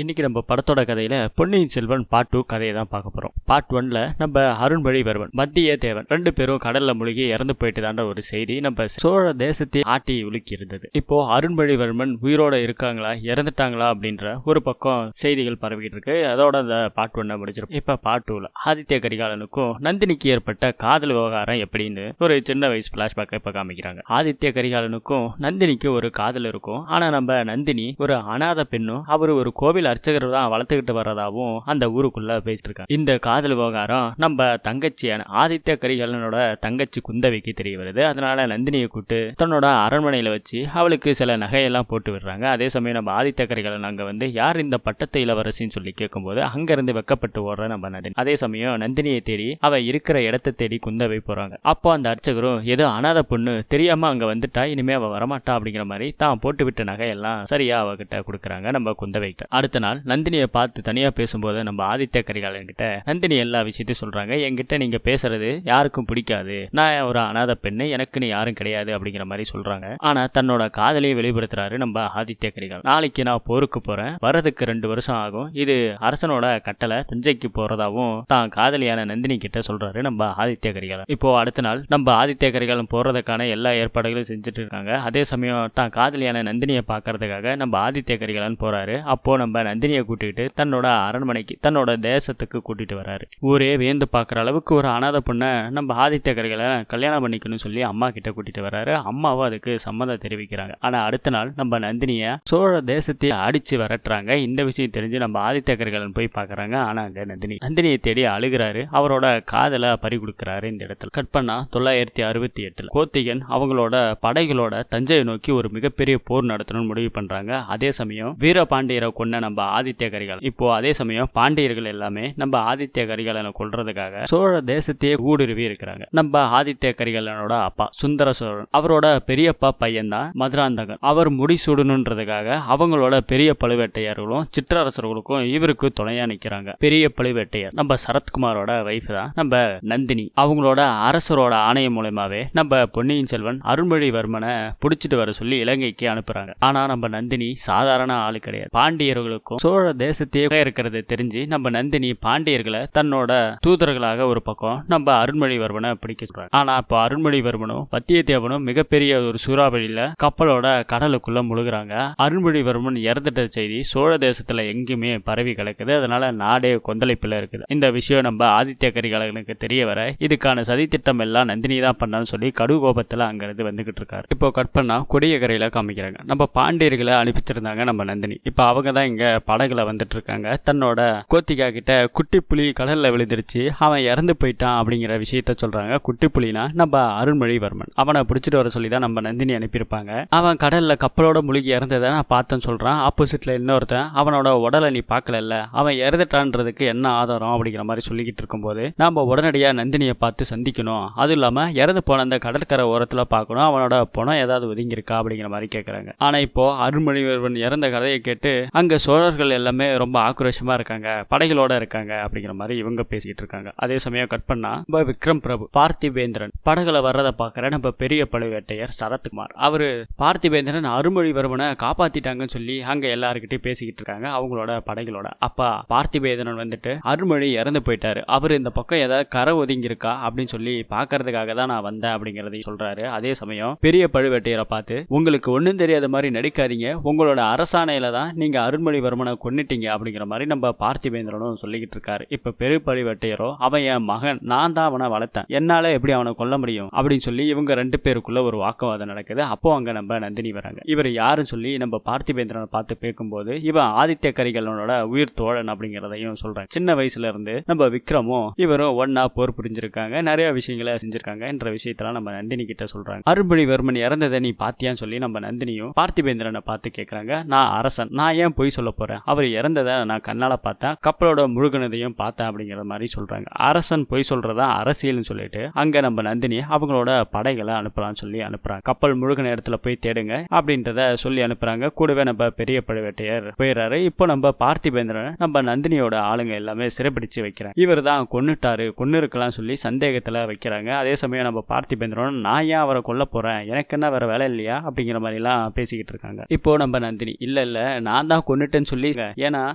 இன்னைக்கு நம்ம படத்தோட கதையில பொன்னியின் செல்வன் பார்ட் 2 கதையை தான் பார்க்க போறோம். பார்ட் 1ல நம்ம அருண்மொழிவர்மன் வந்தியத்தேவன் 2 பேரும் கடல்ல முழுகி இறந்து போயிட்டு தாண்ட ஒரு செய்தி நம்ம சோழ தேசத்தை ஆட்டி உலுக்கி இருந்தது. இப்போ அருண்மொழிவர்மன் உயிரோட இருக்காங்களா இறந்துட்டாங்களா அப்படின்ற ஒரு பக்கம் செய்திகள் பரவிட்டு இருக்கு. அதோட அந்த பார்ட் 1 முடிச்சிருக்கும். இப்ப பார்ட் 2ல ஆதித்ய கரிகாலனுக்கும் நந்தினிக்கு ஏற்பட்ட காதல் விவகாரம் எப்படின்னு ஒரு சின்ன வயசு பிளாஷ்பேக்கை இப்ப காமிக்கிறாங்க. ஆதித்ய கரிகாலனுக்கும் நந்தினிக்கு ஒரு காதல் இருக்கும். ஆனா நம்ம நந்தினி ஒரு அநாத பெண்ணும் அவரு ஒரு கோவில் அர்ச்சகர் தான் வளர்த்துக்கிட்டு வர்றதாவும் அந்த ஊருக்குள்ள பேசிட்டு இருக்காங்க. இந்த காதல் விவகாரம் நம்ம தங்கச்சியான ஆதித்ய கரிகாலனோட தங்கச்சி குந்தவிக்கு தெரிய வருது. அதனால நந்தினியை கூட்டு தன்னோட அரண்மனையில வச்சு அவளுக்கு சில நகையெல்லாம் போட்டு விடுறாங்க. அதே சமயம் நம்ம ஆதித்ய கரிகாலன் அங்க வந்து யார் இந்த பட்டத்து இளவரசின்னு சொல்லி கேட்கும்போது அங்க இருந்து வெக்கப்பட்டு ஓடுற நம்ம நந்தினி. அதே சமயம் நந்தினியை தேடி அவ இருக்கிற இடத்தை தேடி குந்தவை போறாங்க. அப்போ அந்த அர்ச்சகரும் ஏதோ அநாத பொண்ணு தெரியாம அங்க வந்துட்டா, இனிமே அவ வரமாட்டா அப்படிங்கிற மாதிரி தான் போட்டு விட்ட நகையெல்லாம் சரியா அவகிட்ட கொடுக்குறாங்க நம்ம குந்தவைக்கு. அடுத்த நாள் நந்தினியை பார்த்து தனியா பேசும்போது நம்ம ஆதித்ய கரிகாலன் கிட்ட நந்தினி எல்லா விஷயத்தையும் சொல்றாங்க. என்கிட்ட நீங்க பேசுறது யாருக்கும் பிடிக்காது, நான் ஒரு அநாத பெண்ணு, எனக்குன்னு யாரும் கிடையாது அப்படிங்கிற மாதிரி சொல்றாங்க. ஆனா தன்னோட காதலையை வெளிப்படுத்துறாரு நம்ம ஆதித்ய கரிகாலன். நாளைக்கு நான் போருக்கு போறேன், வரதுக்கு 2 வருஷம் ஆகும், இது அரசனோட கட்டளை, தஞ்சைக்கு போறதாவும் தான் காதலியான நந்தினி கிட்ட சொல்றாரு நம்ம ஆதித்ய கரிகாலன். இப்போ அடுத்த நாள் நம்ம ஆதித்ய கரிகாலன் போறதுக்கான எல்லா ஏற்பாடுகளும் செஞ்சுட்டு இருக்காங்க. அதே சமயம் தான் காதலியான நந்தினியை பாக்குறதுக்காக நம்ம ஆதித்ய கரிகாலன் போறாரு. அப்போ நம்ம நந்தினியை கூட்டிட்டு தன்னோட அரண்மனைக்கு தன்னோட தேசத்துக்கு கூட்டிட்டு வராரு. ஊரே வேந்து பாக்குற அளவுக்கு ஒரு அநாத பொண்ணை நம்ம ஆதித்ய கரிகாலன் கல்யாணம் பண்ணிக்கணும்னு சொல்லி அம்மா கிட்ட கூட்டிட்டு வராரு. அம்மாவும் அதுக்கு சம்மதம் தெரிவிக்கிறாங்க. ஆனா அடுத்த நாள் நம்ம நந்தினிய சோழ தேசத்தை அடிச்சு வரட்டுறாங்க. இந்த விஷயம் தெரிஞ்சு நம்ம ஆதித்ய கரிகாலன் போய் பாக்குறாங்க. ஆனா அங்க நந்தினியை தேடி அழுகிறாரு. அவரோட காதலை பறி கொடுக்கிறாரு. இந்த இடத்துல கட் பண்ணா 968 கோத்திகன் அவங்களோட படைகளோட தஞ்சையை நோக்கி ஒரு மிகப்பெரிய போர் நடத்தணும்னு முடிவு பண்றாங்க. அதே சமயம் வீரபாண்டியரை கொன்ன நம்ம ஆதித்ய கரிகாலன் இப்போ அதே சமயம் பாண்டியர்கள் எல்லாமே நம்ம ஆதித்ய கரிகாலனை கொல்றதுக்காக சோழ தேசத்தையே ஊடுருவி இருக்கிறாங்க. நம்ம ஆதித்ய கரிகாலனோட அப்பா சுந்தர சோழன் அவரோட பெரியப்பா பையன் தான் மதுராந்தகன். அவர் முடிசூடணுன்றதுக்காக அவங்களோட பெரிய பழுவேட்டையர்களும் சிற்றரசர்களுக்கும் இவருக்கு துணையா நிக்கிறாங்க. பெரிய பழுவேட்டையர் நம்ம சரத்குமாரோட வைஃப் தான் நம்ம நந்தினி. அவங்களோட அரசரோட ஆணையம் மூலமாவே நம்ம பொன்னியின் செல்வன் அருண்மொழிவர்மனை புடிச்சிட்டு வர சொல்லி இலங்கைக்கு அனுப்புறாங்க. ஆனா நம்ம நந்தினி சாதாரண ஆளு கிடையாது. பாண்டியர்களுக்கும் சோழ தேசத்தையே இருக்கிறது தெரிஞ்சு நம்ம நந்தினி பாண்டியர்களை தன்னோட தூதர்களாக ஒரு பக்கம் நம்ம அருண்மொழிவர்மனை பிடிக்க சொல்றாங்க. ஆனா இப்போ அருண்மொழிவர்மனும் வந்தியத்தேவனும் மிகப்பெரிய ஒரு சூறாவளியில கப்பலோட கடலுக்குள்ள முழுகுறாங்க. அருண்மொழிவர்மன் இறந்துட்ட செய்தி சோழ தேசத்துல எங்குமே பரவி கிடக்குது. அதனால நாடே கொந்தளிப்புல இருக்குது. இந்த விஷயம் நம்ம ஆதித்ய கரிகாலனுக்கு தெரிய வர இதுக்கான சதி திட்டம் எல்லாம் நந்தினி தான் பண்ணான்னு சொல்லி கடு கோபத்துல அங்கிருந்து வந்துகிட்டு இருக்காரு. இப்போ கட் பண்ணா கொடியக்கரையில காமிக்கிறாங்க. நம்ம பாண்டியர்களை அனுப்பிச்சிருந்தாங்க நம்ம நந்தினி. இப்ப அவங்க தான் இங்க படகுல வந்துட்டு இருக்காங்க. தன்னோட கோத்திகா கிட்ட குட்டி புலி கடல்ல விழுந்துருச்சு, அவன் இறந்து போயிட்டான் அப்படிங்கிற விஷயத்த சொல்றாங்க. குட்டி புலினா நம்ம அருண்மொழிவர்மன். அவனை பிடிச்சிட்டு வர சொல்லி தான் நம்ம நந்தினி அனுப்பியிருப்பாங்க. அவன் கடல்ல கப்பலோட முழுகி இறந்ததை நான் பார்த்தேன்னு சொல்றான். ஆப்போசிட்ல இன்னொருத்தன் அவனோட உடலை நீ பார்க்கல, அவன் இறந்துட்டான்றதுக்கு என்ன ஆதாரம் அப்படிங்கிற மாதிரி சொல்லிக்கிட்டு இருக்கும்போது நாம உடனடியா நந்தினியை பார்த்து சந்திக்கணும், அதுவும் இல்லாம இறந்து போன அந்த கடற்கரை ஓரத்துல பார்க்கணும், அவனோட பணம் ஏதாவது ஒதுங்கி இருக்கா அப்படிங்கிற மாதிரி கேட்கறாங்க. ஆனா இப்போ அருண்மொழிவர்மன் இறந்த கதையை கேட்டு அங்க சோழர்கள் எல்லாமே ரொம்ப ஆக்ரோஷமா இருக்காங்க, படைகளோட இருக்காங்க அப்படிங்கிற மாதிரி இவங்க பேசிட்டு இருக்காங்க. அதே சமயம் கட் பண்ணா விக்ரம் பிரபு பார்த்திபேந்திரன் படகுல வர்றதை பாக்குற நம்ம பெரிய பழுவேட்டையர் சரத்குமார். அவரு பார்த்திபேந்திரன் அருண்மொழிவர்மனை காப்பாத்திட்டாங்கன்னு சொல்லி அங்க எல்லாருக்கிட்டையும் பேசிக்கிட்டு இருக்காங்க அவங்களோட படைகளோட. அப்பா பார்த்திபேந்திரன் வந்துட்டு அருண்மொழி இறந்து போயிட்டாரு, அவரு இந்த பக்கம் ஏதாவது கரை ஒதுங்கி இருக்கா அப்படின்னு சொல்லி பாக்குறதுக்காக தான் நான் வந்தேன் அப்படிங்கறதையும் சொல்றாரு. அதே சமயம் பெரிய பழுவேட்டையரை பார்த்து உங்களுக்கு ஒன்னும் தெரியாத மாதிரி நடிக்காதீங்க, உங்களோட அரசாணையில தான் நீங்க அருண்மொழிவர்மனை கொன்னிட்டீங்க அப்படிங்கிற மாதிரி நம்ம பார்த்திபேந்திரனும் சொல்லிக்கிட்டு இருக்காரு. இப்ப பெரிய பழுவேட்டையரோ அவன் என் மகன், நான் தான் அவனை வளர்த்தேன், என்னால எப்படி அவனை கொல்ல முடியும் அப்படின்னு சொல்லி இவங்க 2 பேருக்குள்ள ஒரு வாக்குவாதம் நடக்குது. அப்போ அங்க நம்ம நந்தினி வராங்க. இவர் யாருன்னு சொல்லி நம்ம பார்த்திபேந்திரனை பார்த்து பேக்கும்போது இவன் ஆதித்ய கரிகாலனோட உயிர் தோழன் அப்படிங்கிறதையும் சொல்றாங்க. சின்ன வயசுல இருந்து நம்ம விக்ரமும் இவரும் ஒன்னா போர் புரிஞ்சிருக்காங்க, நிறைய விஷயங்களை செஞ்சிருக்காங்க என்ற விஷயத்தெல்லாம் நம்ம நந்தினி கிட்ட சொல்றாங்க. அருண்மொழிவர்மன் இறந்ததை நீ பாத்தியான்னு சொல்லி நம்ம நந்தினியும் பார்த்திபேந்திரனை பார்த்து கேட்கறாங்க. நான் அரசன், நான் ஏன் பொய் சொல்ல போறேன், அவர் இறந்ததை நான் கண்ணால பார்த்தேன், கப்பலோட முழுகினதையும் பார்த்தேன் அப்படிங்கிற மாதிரி சொல்றாங்க. அரசன் பொய் சொல்றதா அரசியல்னு சொல்லிட்டு அங்க நம்ம நந்தினி அவங்களோட படைகளை அனுப்பலாம்னு சொல்லி அனுப்புறாங்க. கப்பல் முழுகின இடத்துல போய் தேடுங்க அப்படின்றத சொல்லி அனுப்புறாங்க. கூடவே நம்ம பெரிய பழுவேட்டையர் போயிடுறாரு. இப்போ நம்ம பார்த்திபேந்திரன் நம்ம நந்தினியோட ஆளுங்க எல்லாமே சிறைப்பிடிச்சு வைக்கிறாங்க. இவர் தான் கொன்னுட்டாரு, கொன்னு இருக்கலாம் சொல்லி சந்தேகத்துல வைக்கிறாங்க. அதே சமயம் நம்ம பார்த்திபேந்திரன் நான் ஏன் அவரை கொல்ல போறேன், எனக்கு என்ன வேற வேலை இல்லையா அப்படிங்கிற மாதிரி எல்லாம் பேசிக்கிட்டு இருக்காங்க. இப்போ நம்ம நந்தினி இல்ல நான் தான் கொன்னுட்டேன்னு இல்லைன்னு சொல்லி, ஏன்னா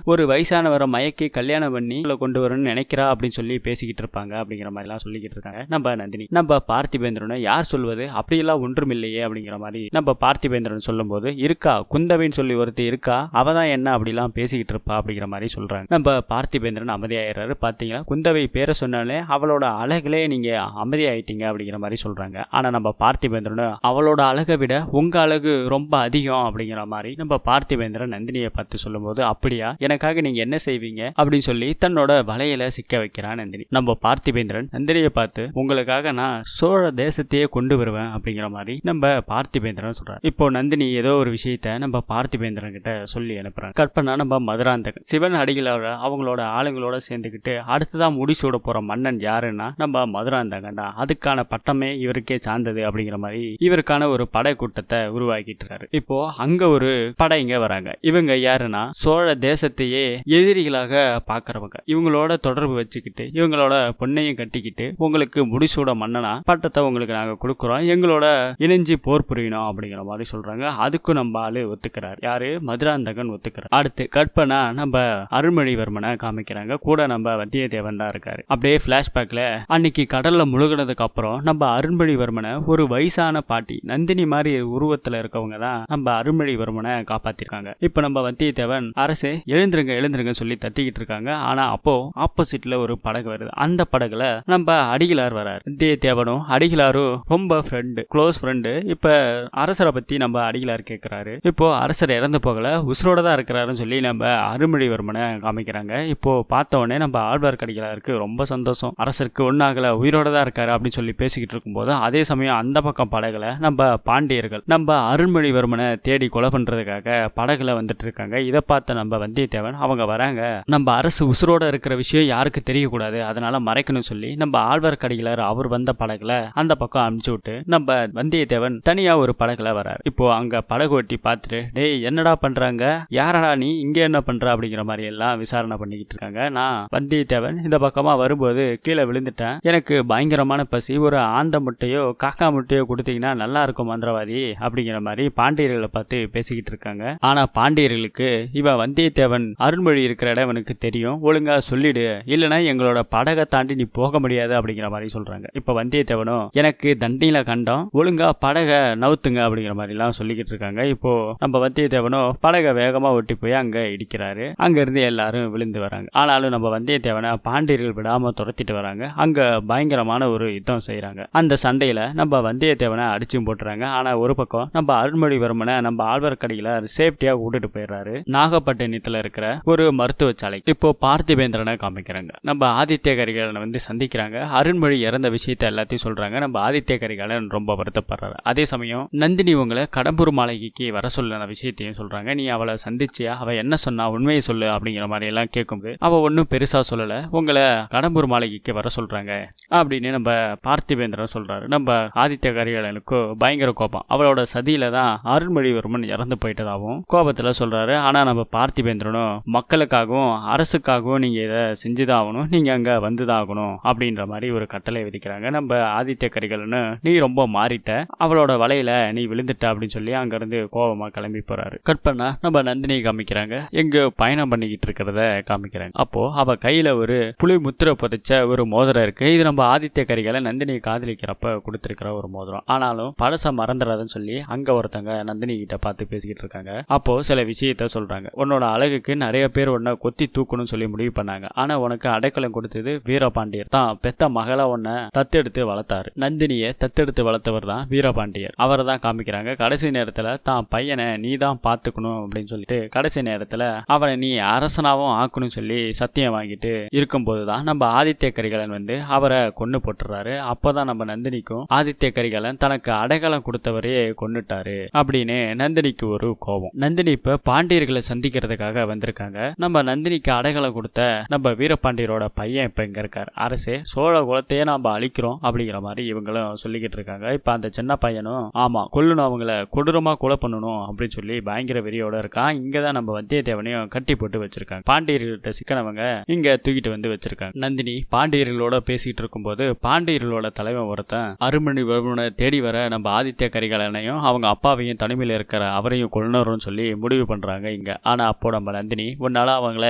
ஒரு வயசானவரை மயக்கி கல்யாணம் பண்ணி கொண்டு வரணும்னு நினைக்கிறா அப்படின்னு சொல்லி பேசிக்கிட்டு இருப்பாங்க அப்படிங்கிற மாதிரி எல்லாம் சொல்லிக்கிட்டு இருக்காங்க நம்ம நந்தினி. நம்ம பார்த்திபேந்திரன் யார் சொல்வது, அப்படியெல்லாம் ஒன்றும் இல்லையே அப்படிங்கிற மாதிரி நம்ம பார்த்திபேந்திரன் சொல்லும் போது, இருக்கா குந்தவைன்னு சொல்லி ஒருத்தி இருக்கா, அவதான் என்ன அப்படிலாம் பேசிக்கிட்டு இருப்பா அப்படிங்கிற மாதிரி சொல்றாங்க. நம்ம பார்த்திபேந்திரன் அமைதியாயிராரு. பாத்தீங்களா, குந்தவை பேரை சொன்னாலே அவளோட அழகுலே நீங்க அமைதியாயிட்டீங்க அப்படிங்கிற மாதிரி சொல்றாங்க. ஆனா நம்ம பார்த்திபேந்திரன் அவளோட அழகை விட உங்க அழகு ரொம்ப அதிகம் அப்படிங்கிற மாதிரி நம்ம பார்த்திபேந்திரன் நந்தினியை பார்த்து சொல்லும் போது, அப்படியா, எனக்காக நீங்க என்ன செய்வீங்க அப்படின்னு சொல்லி தன்னோட வலையில சிக்க வைக்கிறான் நந்தினி. நம்ம பார்த்திபேந்திரன் நந்தினியை பார்த்து, உங்களுக்காக நான் சோழ தேசத்தையே கொண்டு வருவேன் அப்படிங்கிற மாதிரி நம்ம பார்த்திபேந்திரன் சொல்றாரு. இப்போ நந்தினி ஏதோ ஒரு விஷயத்த நம்ம பார்த்திபேந்திரன் கிட்ட சொல்லி அனுப்புறாங்க. கற்பனா நம்ம மதுராந்தகன் சிவன் அடிகளோட அவங்களோட ஆளுங்களோட சேர்ந்துக்கிட்டு அடுத்ததான் முடிசூட போற மன்னன் யாருன்னா நம்ம மதுராந்தகன் தான். அதுக்கான பட்டமே இவருக்கே சார்ந்தது அப்படிங்கிற மாதிரி இவருக்கான ஒரு படை கூட்டத்தை உருவாக்கிட்டு இருக்காரு. இப்போ அங்க ஒரு படைங்க வராங்க. இவங்க யாருன்னா சோழ தேசத்தையே எதிரிகளாக பாக்குறவங்க. இவங்களோட தொடர்பு வச்சுக்கிட்டு இவங்களோட பொண்ணையும் கட்டிக்கிட்டு உங்களுக்கு முடிசூட மன்னனா பட்டத்தை உங்களுக்கு நாங்க கொடுக்குறோம், எங்களோட இணைஞ்சி போர் புரியணும் அப்படிங்கிற மாதிரி சொல்றாங்க. அதுக்கும் நம்ம ஆளு ஒத்துக்கிறார். யாரு, மதுராந்தகன் ஒத்துக்கிறார். அடுத்து கற்பனா நம்ம அருள்மொழிவர்மனை காமிக்கிறாங்க. கூட நம்ம வந்தியத்தேவன் தான் இருக்காரு. அப்படியே பிளாஷ்பேக்ல அன்னைக்கு கடல்ல முழுகினதுக்கு அப்புறம் நம்ம அருள்மொழிவர்மனை ஒரு வயசான பாட்டி நந்தினி மாதிரி உருவத்துல இருக்கவங்க தான் நம்ம அருள்மொழிவர்மனை காப்பாத்திருக்காங்க. இப்ப நம்ம வந்தியத்தேவன் அரசு எழுந்திருங்க எழுந்திருங்க சொல்லி தட்டிக்கிட்டு இருக்காங்க. ஆனா அப்போ ஆப்போசிட்ல ஒரு படகு வருது. அந்த படகுல நம்ம அடிகளார் வராரு. வந்தியத்தேவனும் அடிகளாரும் ரொம்ப ஃப்ரெண்டு, க்ளோஸ் ஃப்ரெண்டு. இப்ப அரசரை பத்தி நம்ம அடிகளார் கேட்கிறாரு. இப்போ அரசர் இறந்து போகல, உசுரோட தான் இருக்கிறாருன்னு சொல்லி நம்ம அருள்மொழிவர்மனை காமிக்கிறாங்க. இப்போ பார்த்த உடனே நம்ம ஆழ்வார்க்கடிகளாருக்கு ரொம்ப சந்தோஷம். அரசருக்கு ஒன்னாகல, உயிரோட தான் இருக்காரு அப்படின்னு சொல்லி பேசிக்கிட்டு இருக்கும்போது, அதே சமயம் அந்த பக்கம் படகுல நம்ம பாண்டியர்கள் நம்ம அருள்மொழிவர்மனை தேடி கொலை பண்றதுக்காக படகுல வந்துட்டு இருக்காங்க. இதை பார்த்த நம்ம வந்தியத்தேவன், அவங்க வராங்க, நம்ம அரசு உசுரோட இருக்கிற விஷயம் யாருக்கு தெரியக்கூடாது, அதனால மறைக்கணும் சொல்லி நம்ம ஆழ்வார்க்கடிகளார் அவர் வந்த படகுல அந்த பக்கம் அனுப்பிச்சு விட்டு நம்ம வந்தியத்தேவன் தனியா ஒரு படகுல வராரு. இப்போ அங்க படகு ஓட்டி பார்த்துட்டு, டேய் என்னடா பண்றாங்க, யாரடா நீ இங்க என்ன பண்ற அப்படிங்கிற மாதிரி எல்லாம் விசாரணை பண்ணிக்கிட்டு இருக்காங்க. நான் வந்தியத்தேவன் இந்த பக்கமா வரும்போது கீழே விழுந்துட்டேன், எனக்கு பயங்கரமான பசி, ஒரு ஆந்த முட்டையோ காக்கா முட்டையோ கொடுத்தீங்கன்னா நல்லா இருக்கும் மந்திரவாதி அப்படிங்கிற மாதிரி பாண்டியர்களை பார்த்து பேசிக்கிட்டு இருக்காங்க. ஆனா பாண்டியர்களுக்கு இவ வந்தியத்தேவன் அருள்மொழி இருக்கிற இடம் எனக்கு தெரியும், ஒழுங்கா சொல்லிடு, இல்லைன்னா எங்களோட படகை தாண்டி நீ போக முடியாது அப்படிங்கிற மாதிரி சொல்றாங்க. இப்ப வந்தியத்தேவனும், எனக்கு தண்டியில கண்டம், ஒழுங்கா படகை நவுத்துங்க அப்படிங்கிற மாதிரி எல்லாம் சொல்லிக்கிட்டு இருக்காங்க. இப்போ நம்ம வந்தியத்தேவனும் படகை வேகமா ஒட்டி போய் அங்க இடிக்கிறாரு. அங்க இருந்து எல்லாரும் விழுந்து வராங்க. ஆனாலும் நம்ம வந்தியத்தேவனை பாண்டியர்கள் விடாம துரத்திட்டு வராங்க. அங்க பயங்கரமான ஒரு யுத்தம் செய்யறாங்க. அந்த சண்டையில நம்ம வந்தியத்தேவனை அடிச்சும் போட்டுறாங்க. ஆனா ஒரு பக்கம் நம்ம அருள்மொழிவர்மனை நம்ம ஆழ்வார்க்கடிகளார் சேஃப்டியா கூட்டிட்டு போயிடுறாரு நாகப்பட்டினத்துல இருக்கிற ஒரு மருத்துவ சாலை. இப்போ பார்த்திபேந்திரனை காமிக்கிறாங்க. நம்ம ஆதித்ய கரிகாலனை வந்து சந்திக்கிறாங்க. அருண்மொழி இறந்த விஷயத்தை எல்லாத்தையும் சொல்றாங்க. நம்ம ஆதித்ய கரிகாலன் ரொம்ப வருத்தப்படுறாரு. அதே சமயம் நந்தினி உங்களை கடம்பூர் மாளிகைக்கு வர சொல்ல விஷயத்தையும் சொல்றாங்க. நீ அவளை சந்திச்சியா, அவ என்ன சொன்னா, உண்மையை சொல்லு அப்படிங்கிற மாதிரி எல்லாம் கேட்கும்போது அவ ஒன்னும் பெருசா சொல்லல, உங்களை கடம்பூர் மாளிகைக்கு வர சொல்றாங்க அப்படின்னு நம்ம பார்த்திபேந்திரன் சொல்றாரு. நம்ம ஆதித்ய கரிகாலனுக்கு பயங்கர கோபம். அவளோட சதியில தான் அருள்மொழிவர்மன் இறந்து போயிட்டதாகவும் கோபத்துல சொல்றாரு. ஆனா நம்ம பார்த்திபேந்திரனும் மக்களுக்காகவும் அரசுக்காகவும் நீங்க இதை செஞ்சுதான் ஆகணும், நீங்க அங்க வந்துதான் ஆகணும் அப்படின்ற மாதிரி ஒரு கட்டளை விதிக்கிறாங்க. நம்ம ஆதித்ய கரிகாலனு, நீ ரொம்ப மாறிட்ட, அவளோட வலையில நீ விழுந்துட்ட அப்படின்னு சொல்லி அங்க இருந்து கோபமா கிளம்பி போறாரு. கட் பண்ணா நம்ம நந்தினியை காமிக்கிறாங்க. எங்க பயணம் பண்ணிக்கிட்டு இருக்கிறத காமிக்கிறாங்க. அப்போ அவ கையில ஒரு புலி முத்திரை பதிச்ச ஒரு மோதிரம் இருக்கு. இது நம்ம ஆதித்ய கரிகாலன் நந்தினியை காதலிக்கிறப்ப கொடுத்திருக்கிற ஒரு மோதிரம். ஆனாலும் பழச மறந்துடாதுன்னு சொல்லி அங்க ஒருத்தங்க நந்தினி கிட்ட பார்த்து பேசிக்கிட்டு இருக்காங்க. அப்போ சில விஷயத்த சொல்றாங்க. உன்னோட அழகுக்கு நிறைய பேர் உன்னை கொத்தி தூக்கணும்னு சொல்லி முடிவு பண்ணாங்க. ஆனா உனக்கு அடைக்கலம் கொடுத்தது வீரபாண்டியர் தான். பெத்த மகளா உன்னை தத்தெடுத்து வளர்த்தாரு. நந்தினியை தத்தெடுத்து வளர்த்தவர் தான் வீரபாண்டியர். அவரை தான் காமிக்கிறாங்க. கடைசி நேரத்துல தான் பையனை நீ தான் பாத்துக்கணும் அப்படின்னு சொல்லிட்டு கடைசி நேரத்துல அவனை நீ அரசனாவும் ஆக்கணும் சொல்லி சத்தியம் வாங்கிட்டு இருக்கும் போதுதான் நம்ம ஆதித்ய கரிகாலன் வந்து அவரை கொன்னு போட்டுறாரு. அப்பதான் நம்ம நந்தினிக்கும் ஆதித்ய கரிகாலன் தனக்கு அடைக்கலம் கொடுத்தவரே கொன்னுட்டாரு அப்படின்னு நந்தினிக்கு ஒரு கோபம். நந்தினி இப்ப பாண்டியர்களை சந்திக்கிறதுக்காக வந்திருக்காங்க. நம்ம நந்தினிக்கு அடைக்கலம் கொடுத்த நம்ம வீரபாண்டியரோட பையன் இப்ப இங்க இருக்காரு. அரசே, சோழ குலத்தையே நாம அழிக்கிறோம் அப்படிங்கிற மாதிரி இவங்களும் சொல்லிக்கிட்டு இருக்காங்க. இப்ப அந்த சின்ன பையனும், ஆமா கொல்லணும், அவங்கள கொடூரமா கொலை பண்ணணும் அப்படின்னு சொல்லி பயங்கர வெறியோட இருக்கான். இங்கதான் நம்ம வந்தியத்தேவனையும் கட்டி போட்டு வச்சிருக்காங்க. பாண்டியர்கள்ட்ட சிக்கனவங்க இங்க தூக்கிட்டு வந்து வச்சிருக்காங்க. நந்தினி பாண்டியர்களோட பேசிட்டு இருக்கும் போது பாண்டியர்களோட தலைவன் ஒருத்தன் அருள்மொழிவர்மனை தேடி வர நம்ம ஆதித்ய கரிகாலனையும் அவங்க அப்பாவையும் தனிமையில இருக்கிற அவரையும் கொல்லணும்னு சொல்லி முடிவு பண்றாங்க. இங்க ஆனா அப்போ நம்ம நந்தினி, உன்னால அவங்கள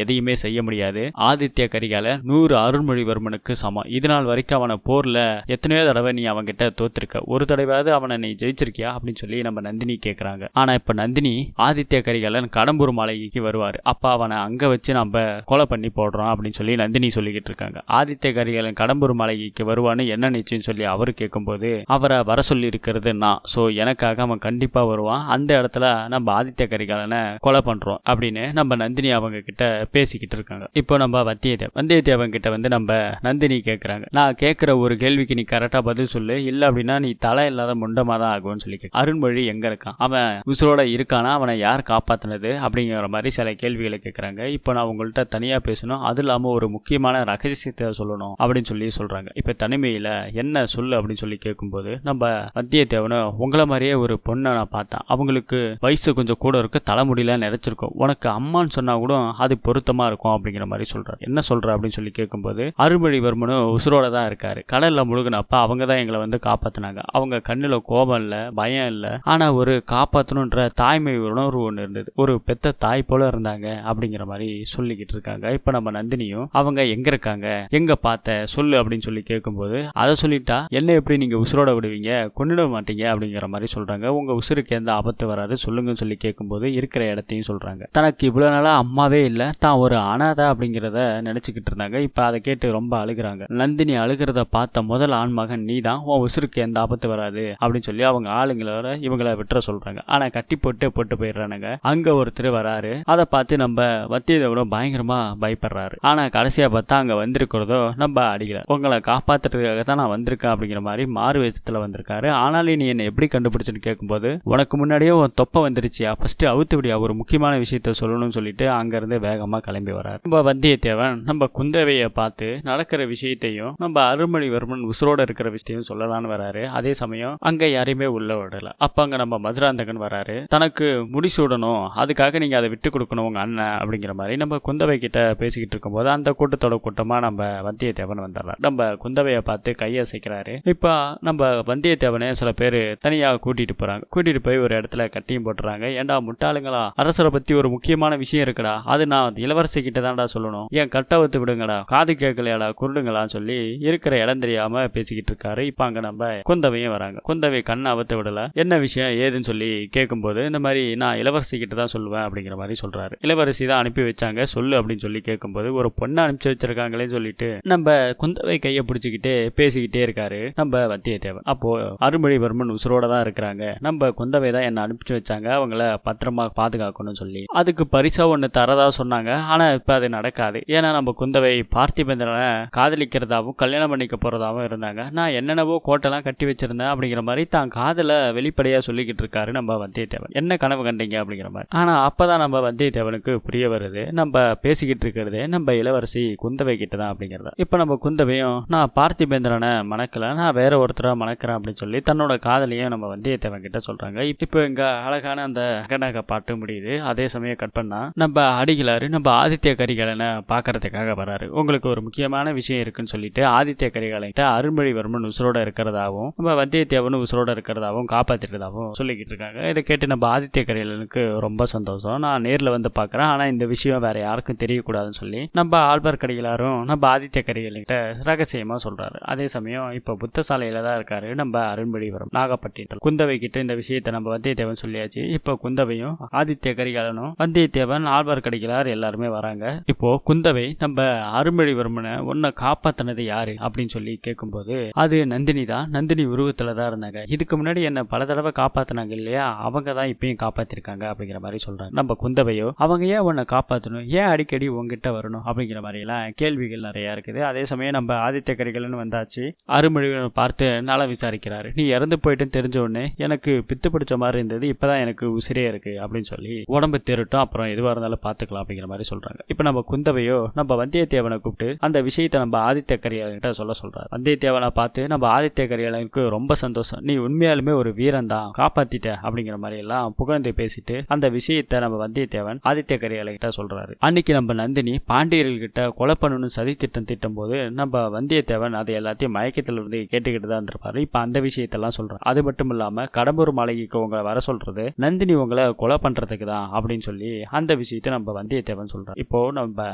எதையுமே செய்ய முடியாது, ஆதித்ய கரிகாலன் 100 அருள்மொழிவர்மனுக்கு சமம், இது நாள் வரைக்கும் அவனை போர்ல எத்தனையோ தடவை நீ அவன்கிட்ட தோத்திருக்க, ஒரு தடவையாவது அவனை நீ ஜெயிச்சிருக்கியா அப்படின்னு சொல்லி நம்ம நந்தினி கேட்கறாங்க. ஆனா இப்ப நந்தினி, ஆதித்ய கரிகாலன் கடம்பூர் மாளிகைக்கு வருவாரு, அப்ப அவனை அங்க வச்சு நம்ம கொலை பண்ணி போடுறோம் அப்படின்னு சொல்லி நந்தினி சொல்லிக்கிட்டு இருக்காங்க. ஆதித்ய கரிகாலன் கடம்பூர் மாளிகைக்கு வருவான்னு என்ன நிச்சயம் சொல்லி அவரு கேட்கும்போது, அவரை வர சொல்லி இருக்கிறது நான், சோ எனக்காக அவன் கண்டிப்பா வருவான், அந்த இடத்துல நம்ம ஆதித்ய கரிகாலனை கொலை பண்றோம் அப்படின்னு நம்ம நந்தினி அவங்க கிட்ட பேசிக்கிட்டு இருக்காங்க. இப்போ நம்ம வந்தியத்தேவன் கிட்ட வந்து நம்ம நந்தினி கேட்கறாங்க, நான் கேட்கிற ஒரு கேள்விக்கு நீ கரெக்டா பதில் சொல்லு, இல்ல அப்படின்னா நீ தலை இல்லாத முண்டமா தான் ஆகும்னு சொல்லி அருண்மொழி எங்க இருக்கான், அவன் உசுரோட இருக்கானா, அவனை யார் காப்பாத்தினது அப்படிங்கிற மாதிரி சில கேள்விகளை கேட்கறாங்க. இப்போ நான் உங்கள்கிட்ட தனியா பேசணும், அது இல்லாம ஒரு முக்கியமான ரகசியத்தை சொல்லணும் அப்படின்னு சொல்லி சொல்றாங்க. இப்ப தனிமையில என்ன சொல்லு அப்படின்னு சொல்லி கேட்கும்போது, நம்ம வந்தியத்தேவனை, உங்களை மாதிரியே ஒரு பொண்ணை நான் பார்த்தேன், அவங்களுக்கு வயசு கொஞ்சம் கூட இருக்கு, தலைமுடியில நிறைச்சிருக்கும், உனக்கு அம்மான்னு சொன்னா கூட அது பொருத்தமா இருக்கும் அப்படிங்கிற மாதிரி சொல்றாரு. என்ன சொல்ற அப்படின்னு சொல்லி கேட்கும்போது, அருள்மொழிவர்மனும் உசுரோட தான் இருக்காரு, கடல்ல முழுகினப்ப அவங்க தான் எங்களை வந்து காப்பாத்தினாங்க, அவங்க கண்ணுல கோபம் இல்ல, பயம் இல்ல, ஆனா ஒரு காப்பாற்றணுன்ற தாய்மை உணர்வு ஒன்று இருந்தது, ஒரு பெத்த தாய் போல இருந்தாங்க அப்படிங்கிற மாதிரி சொல்லிக்கிட்டு இருக்காங்க. இப்ப நம்ம நந்தினியும், அவங்க எங்க இருக்காங்க, எங்க பார்த்த சொல்லு அப்படின்னு சொல்லி கேட்கும்போது, அதை சொல்லிட்டா என்ன எப்படி நீங்க உசுரோட விடுவீங்க, கொண்டுட மாட்டீங்க அப்படிங்கிற மாதிரி சொல்றாங்க, உங்க உசுருக்கு எந்த ஆபத்து வராது சொல்லுங்கன்னு சொல்லி கேட்கும்போது இருக்கிற இடத்தையும் சொல்றாங்க. தனக்கு இவ்வளவு நாளா அம்மாவே இல்ல, தான் ஒரு அனாதை அப்படிங்கிறத நினைச்சுக்கிட்டு இருந்தாங்க. இப்ப அதை கேட்டு ரொம்ப அழுகுறாங்க. நந்தினி அழுகிறத பார்த்த முதல் ஆண்மகன் நீ தான், உன் உசுருக்கு எந்த ஆபத்து வராது அப்படின்னு சொல்லி அவங்க ஆளுங்களோட இவங்களை விட்டுற சொல்றாங்க. ஆனா கட்டி போட்டு போயிடுறானுங்க. அங்க ஒருத்தர் வராரு, அதை பார்த்து நம்ம வந்தியத்தேவனும் பயங்கரமா பயப்படுறாரு. ஆனா கடைசியா பார்த்தா அங்க வந்திருக்கிறதோ நம்ம அடிக்கல, உங்களை காப்பாத்துறதுக்காக தான் நான் வந்திருக்கேன் அப்படிங்கிற மாதிரி மாறு வேஷத்துல வந்திருக்காரு. ஆனாலும் நீ என்ன எப்படி கண்டுபிடிச்சுன்னு கேட்கும்போது, உனக்கு முன்னாடியே உன் தொப்பை வந்துருச்சியா, ஃபர்ஸ்ட் அவுத்து விடியா, ஒரு முக்கியமான விஷயத்த சொல்லணும்னு சொல்லிட்டு அங்க இருந்து வேகமா கிளம்பி வராரு. நம்ம வந்தியத்தேவன் நம்ம குந்தவையை பார்த்து நடக்கிற விஷயத்தையும் நம்ம அருள்மொழிவர்மன் உசுரோட இருக்கிற விஷயத்தையும் சொல்லலான்னு வராரு. அதே சமயம் அங்க யாரையுமே உள்ள விடல. அப்ப அங்க நம்ம மதுராந்தகன் வராரு, தனக்கு முடிசூடணும், அதுக்காக நீங்க அதை விட்டு கொடுக்கணும் உங்க அண்ணன் அப்படிங்கிற மாதிரி நம்ம குந்தவை கிட்ட பேசிக்கிட்டு இருக்கும்போது அந்த கூட்டத்தோட கூட்டமா நம்ம வந்தியத்தேவன் வந்துடுறாரு. நம்ம குந்தவையை பார்த்து கையசைக்கிறாரு. இப்ப நம்ம வந்தியத்தேவனை சில பேர் தனியா கூட்டிட்டு போறாங்க. கூட்டிட்டு போய் ஒரு இடத்துல கட்டியும் போட்டுறாங்க. ஏண்டா முட்டாளுங்களா, அரசரை பத்தி ஒரு முக்கியமான விஷயம் இருக்குடா, அது நான் இளவரசி கிட்ட தான்டா சொல்லணும், ஏன் கட்டவுத்து விடுங்கடா, காது கேட்கலையாடா குருடுங்களான்னு சொல்லி இருக்கிற இடம் தெரியாம பேசிக்கிட்டு இருக்காரு. இப்ப அங்க நம்ம குந்தவையும் வராங்க. குந்தவை கண்ணை அவுத்து விடல. என்ன விஷயம் ஏதுன்னு சொல்லி கேட்கும்போது, இந்த மாதிரி நான் இளவரசி கிட்ட தான் சொல்லுவேன் அப்படிங்கிற மாதிரி சொல்றாரு. இளவரசி தான் அனுப்பி வச்சாங்க சொல்லு அப்படின்னு சொல்லி கேட்கும்போது, ஒரு பொண்ணை அனுப்பிச்சு வச்சிருக்காங்களே சொல்லிட்டு நம்ம குந்தவை கையை பிடிச்சிக்கிட்டே பேசிக்கிட்டே இருக்காரு நம்ம வந்தியத்தேவன். அப்போ அருள்மொழிவர்மன் உசுரோட தான் இருக்கிறாங்க, நம்ம குந்தவை தான் என்ன அனுப்பிச்சு வச்சாங்க, அவங்கள பத்திரமா பாதுகாக்கணும்னு சொல்லி அதுக்கு பரிசா ஒண்ணு தரதா சொன்னாங்க. ஆனா இப்ப அது நடக்காது. ஏன்னா நம்ம குந்தவை பார்த்திபேந்திரனை காதலிக்கிறதாவும் கல்யாணம் பண்ணிக்க போறதாவும் இருந்தாங்க. நான் என்னென்னவோ கோட்டெல்லாம் கட்டி வச்சிருந்தேன் அப்படிங்கிற மாதிரி தான் காதல வெளிப்படையா சொல்லிக்கிட்டு இருக்காரு நம்ம வந்தியத்தேவன். என்ன கனவு கண்டீங்க அப்படிங்கிற மாதிரி. ஆனா அப்பதான் நம்ம வந்தியத்தேவனுக்கு புரிய வருது, நம்ம பேசிக்கிட்டு இருக்கிறது நம்ம இளவரசி குந்தவை கிட்ட தான் அப்படிங்கிறத. இப்ப நம்ம குந்தவையும், நான் பார்த்திபேந்திரனை மணக்கல, நான் வேற ஒருத்தர மணக்கிறேன் அப்படின்னு சொல்லி தன்னோட காதலையும் நம்ம வந்தியத்தேவன் கிட்ட சொல்றாங்க. இப்போ இங்க அழகான அந்த அகநக பாட்டு முடியுது. அதே சமயம் கட் பண்ணா நம்ம அடிகளாரு நம்ம ஆதித்ய கரிகாலனை பாக்குறதுக்காக வராரு. உங்களுக்கு ஒரு முக்கியமான விஷயம் இருக்குன்னு சொல்லிட்டு ஆதித்ய கரிகாலன்கிட்ட அருள்மொழிவர்மன் உசுரோட இருக்கிறதாவும் நம்ம வந்தியத்தேவனும் உசுரோட இருக்கிறதாவும் காப்பாத்திட்டதாவும் சொல்லிக்கிட்டு இருக்காங்க. இதை கேட்டு நம்ம ஆதித்ய கரிகாலனுக்கு ரொம்ப சந்தோஷம். நான் நேர்ல வந்து பாக்குறேன், ஆனா இந்த விஷயம் வேற யாருக்கும் தெரியக்கூடாதுன்னு சொல்லி நம்ம ஆழ்வார்க்கடிகளாரும் நம்ம ஆதித்ய கரிகாலன்கிட்ட ரகசியமா சொல்றாரு. அதே சமயம் இப்ப புத்தசாலையில தான் இருக்காரு நம்ம அருள்மொழிவர்மன் நாகப்பட்டினத்தில். குந்தவை கிட்ட இந்த விஷயத்தை நம்ம வந்தியத்தேவன் சொல்லியாச்சு. இப்போ குந்தவையும் ஆதித்ய கரிகாலனும் வந்தியத்தேவன் ஆழ்வார்க்கடிகளார் எல்லாருமே வராங்க. இப்போ குந்தவை நம்ம அருள்மொழிவர்மனை உன்னை காப்பாத்தினது யாரு அப்படின்னு சொல்லி கேட்கும்போது, அது நந்தினி தான், நந்தினி உருவத்துல தான் இருந்தாங்க, இதுக்கு முன்னாடி என்ன பல தடவை காப்பாத்தினாங்க இல்லையா, அவங்க தான் இப்பயும் காப்பாத்திருக்காங்க அப்படிங்கிற மாதிரி சொல்றாங்க. நம்ம குந்தவையோ, அவங்க ஏன் உன்னை காப்பாற்றணும், ஏன் அடிக்கடி உங்ககிட்ட வரணும் அப்படிங்கிற மாதிரி எல்லாம் கேள்விகள் நிறைய இருக்குது. அதே சமயம் நம்ம ஆதித்ய கரிகாலன் வந்தாச்சு. அருள்மொழிவர்மனை பார்த்து நலம் விசாரிக்கிறாரு. நீ இறந்து போயிட்டுன்னு தெரிஞ்ச உடனே எனக்கு பித்து பிடிச்ச மாதிரி இருந்தது, இப்பதான் எனக்கு உசிரே இருக்கு அப்படின்னு சொல்லி உடம்பு தேரட்டும், அப்புறம் எதுவா இருந்தாலும் பாத்துக்கலாம் அப்படிங்கிற மாதிரி சொல்றாங்க. இப்ப நம்ம குந்தவையோ நம்ம வந்தியத்தேவனை கூப்பிட்டு அந்த விஷயத்தை நம்ம ஆதித்ய கரிகாலன்கிட்ட சொல்றாரு. வந்தியத்தேவனை பார்த்து நம்ம ஆதித்ய கரிகாலனுக்கு ரொம்ப சந்தோஷம், நீ உண்மையாலுமே ஒரு வீரன் தான், காப்பாத்திட்ட அப்படிங்கிற மாதிரி எல்லாம் புகழ்ந்து பேசிட்டு அந்த விஷயத்தை நம்ம வந்தியத்தேவன் ஆதித்ய கரிகாலன்கிட்ட சொல்றாரு. அன்னைக்கு நம்ம நந்தினி பாண்டியர்கள்கிட்ட கொலை பண்ணணும்னு சதி திட்டம் போது நம்ம வந்தியத்தேவன் அதை எல்லாத்தையும் மயக்கத்துல இருந்து கேட்டுக்கிட்டு தான் இருந்திருப்பாரு. இப்ப அந்த விஷயத்தெல்லாம் சொல்றாரு. அது மட்டும் இல்லாம கடம்பூர் மாளிகைக்கு உங்களை வர சொல்றது நந்தினி உங்களை கொலை பண்றதுக்கு தான் அப்படின்னு சொல்லி அந்த விஷயத்தை நம்ம வந்தியத்தேவன் சொல்றான். இப்போ நம்ம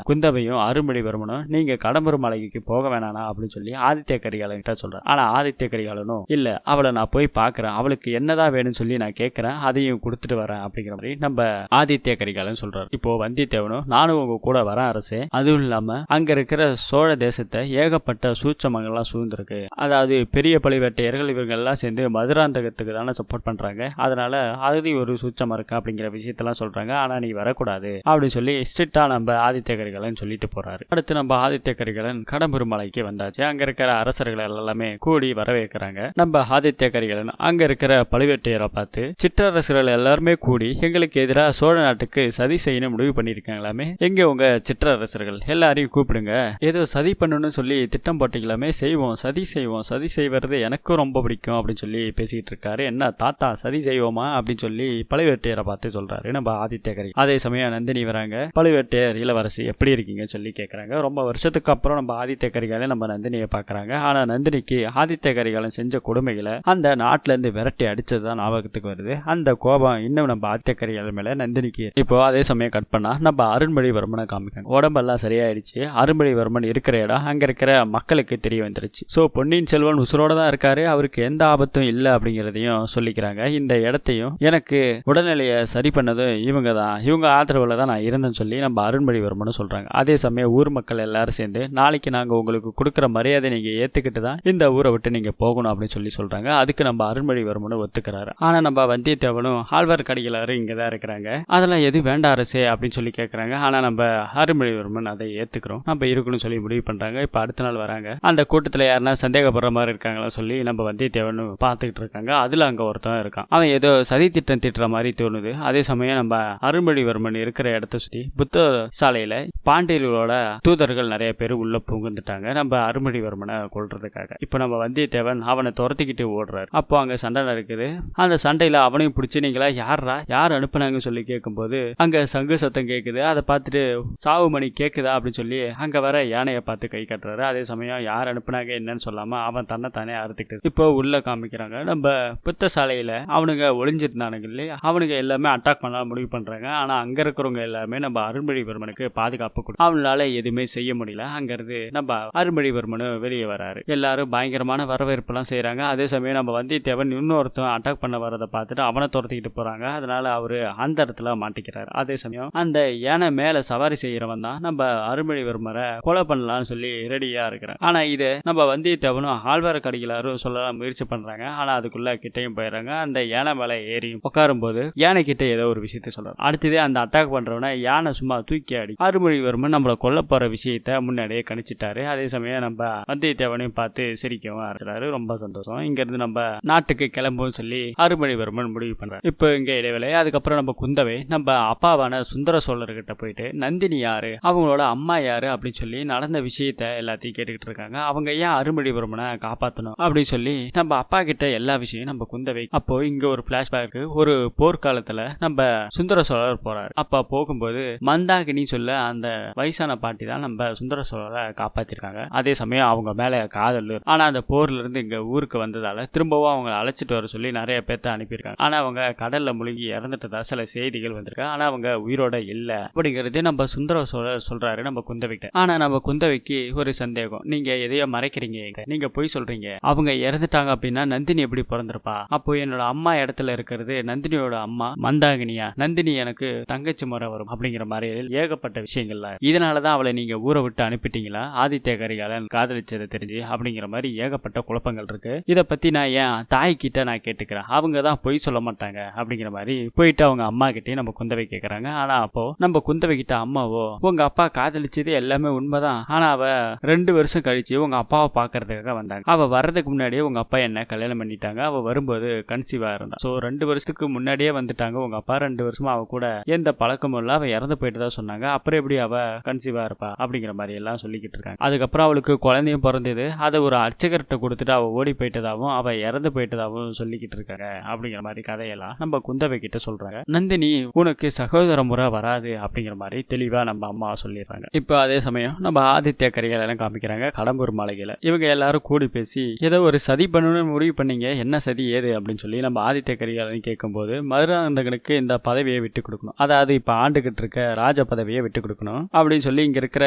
குந்தவையும் அருள்மொழிவர்மனும் நீங்க கடம்பூர் மலைக்கு போக வேணானா அப்படின்னு சொல்லி ஆதித்ய கரிகாலன் கிட்ட சொல்றான். ஆனா ஆதித்ய கரிகாலனும் இல்ல, அவளை நான் போய் பாக்குறேன், அவளுக்கு என்னதான் வேணும்னு சொல்லி நான் கேட்கிறேன், அதையும் கொடுத்துட்டு வரேன் அப்படிங்கிற மாதிரி நம்ம ஆதித்ய கரிகாலன் சொல்றாரு. இப்போ வந்தியத்தேவனும் நானும் உங்க கூட வரேன் அரசே, அதுவும் இல்லாம அங்க இருக்கிற சோழ தேசத்தை ஏகப்பட்ட சூட்சமங்கள்லாம் சூழ்ந்திருக்கு. அதாவது பெரிய பழுவேட்டையர்கள் இவங்க எல்லாம் சேர்ந்து மதுராந்தகத்துக்கு தானே சப்போர்ட் பண்றாங்க, அதனால அது ஒரு சூட்சமா இருக்கு அப்படிங்கிற விஷயத்தெல்லாம் சொல்றாங்க. ஆனா நீ வரக்கூடாது அப்படின்னு சொல்லி ஸ்ட்ரிக்டா நம்ம ஆதித்ய கரிகாலன் சொல்லிட்டு போறாரு. அடுத்து நம்ம ஆதித்ய கரிகாலன் கடம்பூர் மலைக்கு வந்தாச்சு. அங்க இருக்கிற அரசர்கள் எல்லாமே கூடி வரவேற்கிறாங்க. நம்ம ஆதித்ய கரிகாலன் அங்க இருக்கிற பழுவேட்டையரை பார்த்து, சிற்றரசர்கள் எல்லாருமே கூடி எங்களுக்கு எதிராக சோழ நாட்டுக்கு சதி செய்யணும் முடிவு பண்ணிருக்காங்களாமே, எங்க உங்க சிற்றரசர்கள் எல்லாரையும் கூப்பிடுங்க, ஏதோ சதி பண்ணணும்னு சொல்லி திட்டம் போட்டீங்களாமே, செய்வோம், சதி செய்வோம், சதி செய்வது எனக்கும் ரொம்ப பிடிக்கும் அப்படின்னு சொல்லி பேசிட்டு இருக்காரு. என்ன தாத்தா சதி செய்வோமா அப்படின்னு சொல்லி பழுவேட்டையரை பார்த்து சொல்றாரு நம்ம ஆதித்ய கரிகாலன். அதே சமயம் நந்தினி வராங்க. பழுவேட்டையர் இளவரசி எப்படி இருக்கீங்கன்னு சொல்லி கேட்கறாங்க. ரொம்ப வருஷத்துக்கு அப்புறம் நம்ம ஆதித்ய கரிகாலன் நம்ம நந்தினியை பாக்குறாங்க. ஆனா நந்தினிக்கு ஆதித்ய கரிகாலன் செஞ்ச கொடுமைகளை அந்த நாட்டுல இருந்து விரட்டி அடிச்சதுதான் ஞாபகத்துக்கு வருது. அந்த கோபம் இன்னும் நம்ம ஆதித்ய கரிகாலன் மேல நந்தினிக்கு. இப்போ அதே சமயம் கட் பண்ணா நம்ம அருள்மொழிவர்மனை காமிக்காங்க. உடம்பெல்லாம் சரியாயிடுச்சு. அருள்மொழிவர்மன் இருக்கிற இடம் அங்க இருக்கிற மக்களுக்கு தெரிய வந்துருச்சு. சோ பொன்னியின் செல்வன் உசுரோட தான் இருக்காரு, அவருக்கு எந்த ஆபத்தும் இல்ல அப்படிங்கறதையும் சொல்லிக்கிறாங்க. இந்த இடத்தையும் எனக்கு உடல்நிலையை சரி பண்ணதும் இவங்க தான், இவங்க ஆதரவுல தான் நான் இருந்தேன்னு சொல்லி நம்ம அருள்மொழிவர்மன் சொல்றாங்க. அதே சமயம் ஊர் மக்கள் எல்லாரும் சேர்ந்து நாளைக்கு நாங்க உங்களுக்கு கொடுக்குற மரியாதை நீங்க ஏத்துக்கிட்டு தான் இந்த ஊரை விட்டு நீங்க போகணும் அப்படின்னு சொல்லி சொல்றாங்க. அதுக்கு நம்ம அருள்மொழிவர்மனும் ஒத்துக்கிறாரு. ஆனா நம்ம வந்தியத்தேவனும் ஆழ்வார்க்கடிகளாரும் இங்க தான் இருக்கிறாங்க, அதெல்லாம் எது வேண்டாம் அரசே அப்படின்னு சொல்லி கேட்கறாங்க. ஆனா நம்ம அருள்மொழிவர்மன் அதை ஏத்துக்கிறோம், நம்ம இருக்கணும்னு சொல்லி முடிவு பண்றாங்க. இப்ப அடுத்த நாள் வராங்க. அந்த கூட்டத்துல யாருன்னா சந்தேகப்படுற மாதிரி இருக்காங்களா சொல்லி நம்ம வந்தியத்தேவனும் பார்த்துக்கிட்டு இருக்காங்க. அதுல அங்க ஒருத்தன் இருக்கான். அவன் ஏதோ சதி திட்டம் திட்டுற மாதிரி தோணுது. அதே சமயம் நம்ம அருள்மொழிவர்மன் இருக்கிற இடத்த சுத்தி புத்த சாலையில பாண்டியர்களோட தூதர்கள் நிறைய பேர் உள்ள புகுந்துட்டாங்க நம்ம அருள்மொழிவர்மனை கொல்றதுக்காக. இப்ப நம்ம வந்தியத்தேவன் அவனை துரத்திக்கிட்டு ஓடுறாரு. அப்போ அங்க சண்டை நடக்குது. அந்த சண்டையில அவனையும் பிடிச்சி நீங்களா யாரா யார் அனுப்புனாங்கன்னு சொல்லி கேட்கும்போது அங்க சங்கு சத்தம் கேட்குது. அதை பார்த்துட்டு சாவு மணி கேட்குதா அப்படின்னு சொல்லி அங்க வர யானையை பார்த்து கை கட்டுறாரு. அதே சமயம் யார் அனுப்புனாங்க என்னன்னு சொல்லாம அவன் தன்னை தானே அறுத்துக்கிட்டு இப்போ உள்ள காமிக்கிறாங்க. நம்ம புத்த சாலையில அவனுங்க ஒளிஞ்சிருந்தானுங்க இல்லையா, அவனுங்க எல்லாமே அட்டாக் பண்ண முடிவு பண்றாங்க. ஆனா அங்க இருக்கிறவங்க எல்லாமே நம்ம அருள்மொழிவர்மனுக்கு பாதுகாப்பு கொடுத்து அவனால எதுவுமே செய்ய முடியல. அங்கிருந்து நம்ம அருள்மொழிவர்மனு வெளியே வராரு. எல்லாரும் பயங்கரமான வரவேற்பு எல்லாம் செய்யறாங்க. அதே சமயம் நம்ம வந்தியத்தேவன் இன்னொருத்தன் அட்டாக் பண்ண வரதை பார்த்துட்டு அவனை துரத்திக்கிட்டு போறாங்க. அதனால அவரு அந்த இடத்துல மாட்டிக்கிறாரு. அதே சமயம் அந்த யானை மேல சவாரி செய்யறவன் தான் நம்ம அருள்மொழிவர்மரை கொலை பண்ணலாம்னு சொல்லி ரெடியா இருக்கிறான். ஆனா இது நம்ம வந்தியத்தேவனும் ஆழ்வார்க்கடிகளாரும் சொல்லலாம் முயற்சி பண்றாங்க. ஆனா அதுக்குள்ள கிட்டையும் போயிடறாங்க. அந்த யானை மேல ஏறி உட்காரும் போது யானை கிட்ட ஏதோ ஒரு விஷயத்த சொல்றாரு. அடுத்ததே அந்த அட்டாக் பண்றவன யானை சும்மா தூக்கி அடி. அருள்மொழிவர்மன் நம்மள கொல்ல போற விஷயத்த முன்னாடியே கணிச்சிட்டாரு. அதே சமயம் நம்ம வந்தியத்தேவனையும் பார்த்து சிரிக்கவும் ஆரம்பிச்சாரு. ரொம்ப சந்தோஷம். இங்க இருந்து நம்ம நாட்டுக்கு கிளம்பும் சொல்லி அருள்மொழிவர்மன் முடிவு பண்றாரு. இப்போ இங்க இடைவேளை. அதுக்கப்புறம் நம்ம குந்தவை நம்ம அப்பாவான சுந்தர சோழர்கிட்ட போயிட்டு நந்தினி யாரு, அவங்களோட அம்மா யாரு அப்படின்னு சொல்லி நடந்த விஷயத்த எல்லாத்தையும் கேட்டுக்கிட்டு இருக்காங்க. அவங்க ஏன் அருள்மொழிவர்மனை காப்பாற்றணும் அப்படின்னு சொல்லி நம்ம அப்பா கிட்ட எல்லா விஷயம் நம்ம குந்தவை. அப்போ இங்க ஒரு பிளாஷ்பேக். ஒரு போர்க்காலத்துல நம்ம சுந்தர சோழர் போறாரு. அப்ப போகும்போது மந்தாகினி சொல்ல அந்த வயசான பாட்டி தான் நம்ம சுந்தர சோழரை காப்பாத்திருக்காங்க. அதே சமயம் அவங்க மேல காதல். ஆனா அந்த போர்ல இருந்து இங்க ஊருக்கு வந்ததால திரும்பவும் அவங்க அழைச்சிட்டு வர சொல்லி நிறைய பேர்த்த அனுப்பியிருக்காங்க. ஆனா அவங்க கடல்ல மூழ்கி இறந்துட்டதா சில செய்திகள் வந்திருக்கு. ஆனா அவங்க உயிரோட இல்ல அப்படிங்கிறது நம்ம சுந்தர சோழர் சொல்றாரு நம்ம குந்தவைக்கு. ஆனா நம்ம குந்தவைக்கு ஒரு சந்தேகம், நீங்க எதையோ மறைக்கிறீங்க, நீங்க பொய் சொல்றீங்க, அவங்க இறந்துட்டாங்க அப்படின்னா நந்தினி எப்படி பிறந்திருப்பா, அப்போ என்னோட அம்மா இடத்துல இருக்கிறது நந்தினியோட அம்மா மந்தாகினியா, நந்தினி எனக்கு தங்கச்சி முறை வரும் அப்படிங்கிற மாதிரி ஏகப்பட்ட விஷயங்கள்ல, இதனாலதான் அவளை நீங்க ஊரை விட்டு அனுப்பிட்டீங்களா, ஆதித்ய கரிகாலன் காதலிச்சதை தெரிஞ்சு அப்படிங்கிற மாதிரி ஏகப்பட்ட குழப்பங்கள் இருக்கு. இதை பத்தி நான் என் தாய் கிட்ட நான் கேட்டுக்கிறேன், அவங்க தான் பொய் சொல்ல மாட்டாங்க அப்படிங்கிற மாதிரி போயிட்டு அவங்க அம்மா கிட்டே நம்ம குந்தவை கேட்கறாங்க. ஆனா அப்போ நம்ம குந்தவை கிட்ட அம்மாவோ உங்க அப்பா காதலிச்சது எல்லாமே உண்மைதான், ஆனா அவ 2 வருஷம் கழிச்சு உங்க அப்பாவை பாக்குறதுக்காக வந்தாங்க, அவ வர்றதுக்கு முன்னாடியே உங்க அப்பா என்ன கல்யாணம் பண்ணிட்டாங்க, அவ வரும்போது கன்சீவா இருந்தா, சோ 2 வருஷத்துக்கு முன்னாடியே வந்துட்டாங்க உங்க அப்பா, 2 வருஷமா அவ கூட எந்த பழக்கமும் இல்ல, அவ இறந்து போயிட்டு தான் சொன்னாங்க, அப்புறம் எப்படி அவ கன்சீவா இருப்பா அப்படிங்கிற மாதிரி எல்லாம் சொல்லிக்கிட்டு இருக்காங்க. அதுக்கப்புறம் அவளுக்கு குழந்தையும் பிறந்தது, அதை ஒரு அர்ச்சகர்கிட்ட கொடுத்துட்டு அவ ஓடி போயிட்டதாவும் அவ இறந்து போயிட்டதாவும் சொல்லிக்கிட்டு இருக்காங்க அப்படிங்கிற மாதிரி கதையெல்லாம் நம்ம குந்தவை கிட்ட சொல்றாங்க. நந்தினி உனக்கு சகோதர முறை வராது அப்படிங்கிற மாதிரி தெளிவா நம்ம அம்மா சொல்லிடுறாங்க. இப்போ அதே சமயம் நம்ம ஆதித்ய கரிகாலன் காமிக்கிறாங்க கடம்பூர் மாளிகையில. இவங்க எல்லாரும் கூடி பேசி ஏதோ ஒரு சதி பண்ணணும்னு முடிவு பண்ணீங்க, என்ன சதி ஏது அப்படின்னு சொல்லி நம்ம ஆதித்ய கரிகாலன் கேட்கும்போது மதுராந்தகனுக்கு இந்த பதவி பதவியை விட்டு கொடுக்கணும், அதாவது இப்ப ஆண்டுகிட்டு இருக்க ராஜ பதவியை விட்டு கொடுக்கணும் அப்படின்னு சொல்லி இங்க இருக்கிற